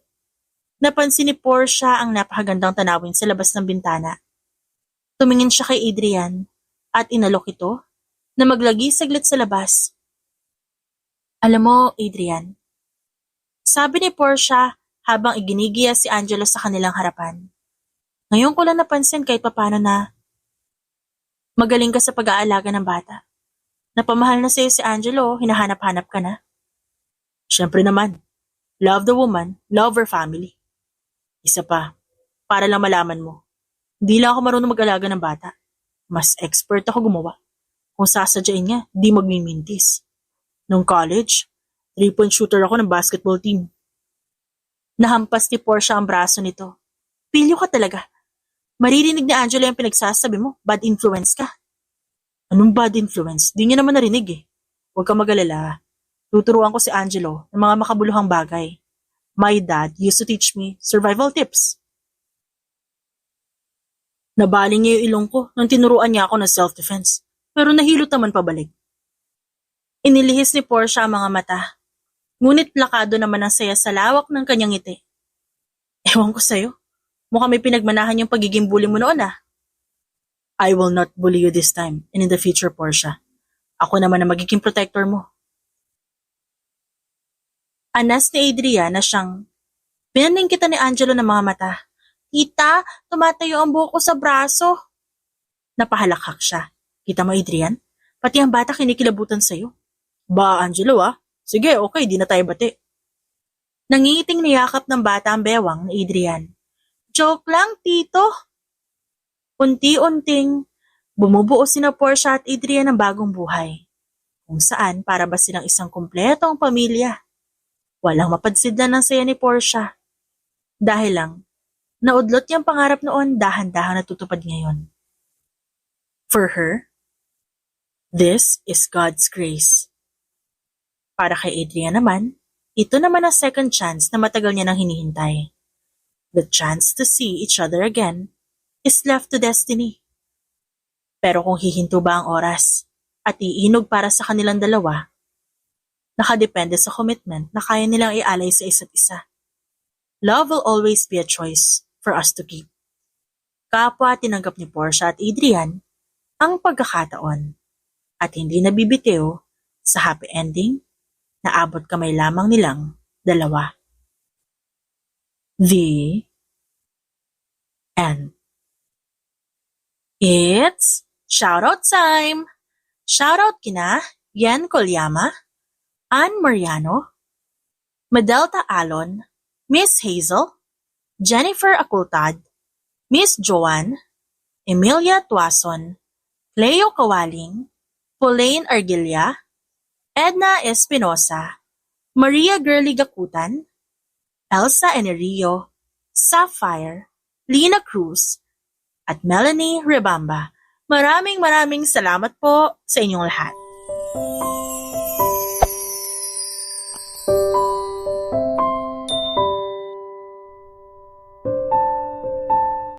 napansin ni Portia ang napakagandang tanawin sa labas ng bintana. Tumingin siya kay Adrian at inalok ito na maglagi saglit sa labas. Alam mo, Adrian, sabi ni Portia habang iginigiya si Angelo sa kanilang harapan. Ngayon ko lang napansin kahit papano na magaling ka sa pag-aalaga ng bata. Napamahal na sa'yo si Angelo, hinahanap-hanap ka na. Siyempre naman, love the woman, love her family. Isa pa, para lang malaman mo, hindi lang ako marunong mag-alaga ng bata. Mas expert ako gumawa. Kung sasadyain niya, di magmimintis. Nung college, 3-point shooter ako ng basketball team. Nahampas ni Portia ang braso nito. Pilyo ka talaga. Maririnig ni Angelo yung pinagsasabi mo, bad influence ka. Anong bad influence? Di niya naman narinig eh. Huwag ka mag-alala. Tuturuan ko si Angelo ng mga makabuluhang bagay. My dad used to teach me survival tips. Nabaling niya yung ilong ko nang tinuruan niya ako ng self-defense. Pero nahilot naman pabalik. Inilihis ni Portia ang mga mata. Ngunit plakado naman ang saya sa lawak ng kanyang ngiti. Ewan ko sa'yo. Mukhang may pinagmanahan yung pagiging bully mo noon ah. I will not bully you this time and in the future, Portia. Ako naman ang magiging protector mo. Anas ni Adrian na siyang pinaning kita ni Angelo ng mga mata. Tita, tumatayo ang buhok ko sa braso. Napahalakhak siya. Kita mo, Adrian? Pati ang bata kinikilabutan sa'yo. Ba, Angelo ah? Sige, okay, di na tayo bati. Nangingiting niyakap ng bata ang bewang ni Adrian. Joke lang, tito. Unti-unting, bumubuo sina Portia at Adrian ng bagong buhay. Kung saan para ba silang isang kumpletong pamilya. Walang mapansidlan ng saya ni Portia. Dahil lang, naudlot niyang pangarap noon dahan-dahan natutupad ngayon. For her, this is God's grace. Para kay Adrian naman, ito naman ang second chance na matagal niya nang hinihintay. The chance to see each other again is left to destiny. Pero kung hihinto ba ang oras at iinog para sa kanilang dalawa, nakadepende sa commitment na kaya nilang ialay sa isa't isa. Love will always be a choice for us to keep. Kapwa tinanggap ni Portia at Adrian ang pagkakataon at hindi nabibitiw sa happy ending na abot kamay lamang nilang dalawa. The end. It's shoutout time! Shoutout kina Yen Kolyama, Ann Mariano, Madelta Alon, Miss Hazel, Jennifer Acultad, Miss Joanne, Emilia Tuason, Cleo Kawaling, Pauline Argilla, Edna Espinosa, Maria Girly Gakutan, Elsa Enerio, Sapphire, Lina Cruz, at Melanie Rebamba. Maraming salamat po sa inyong lahat.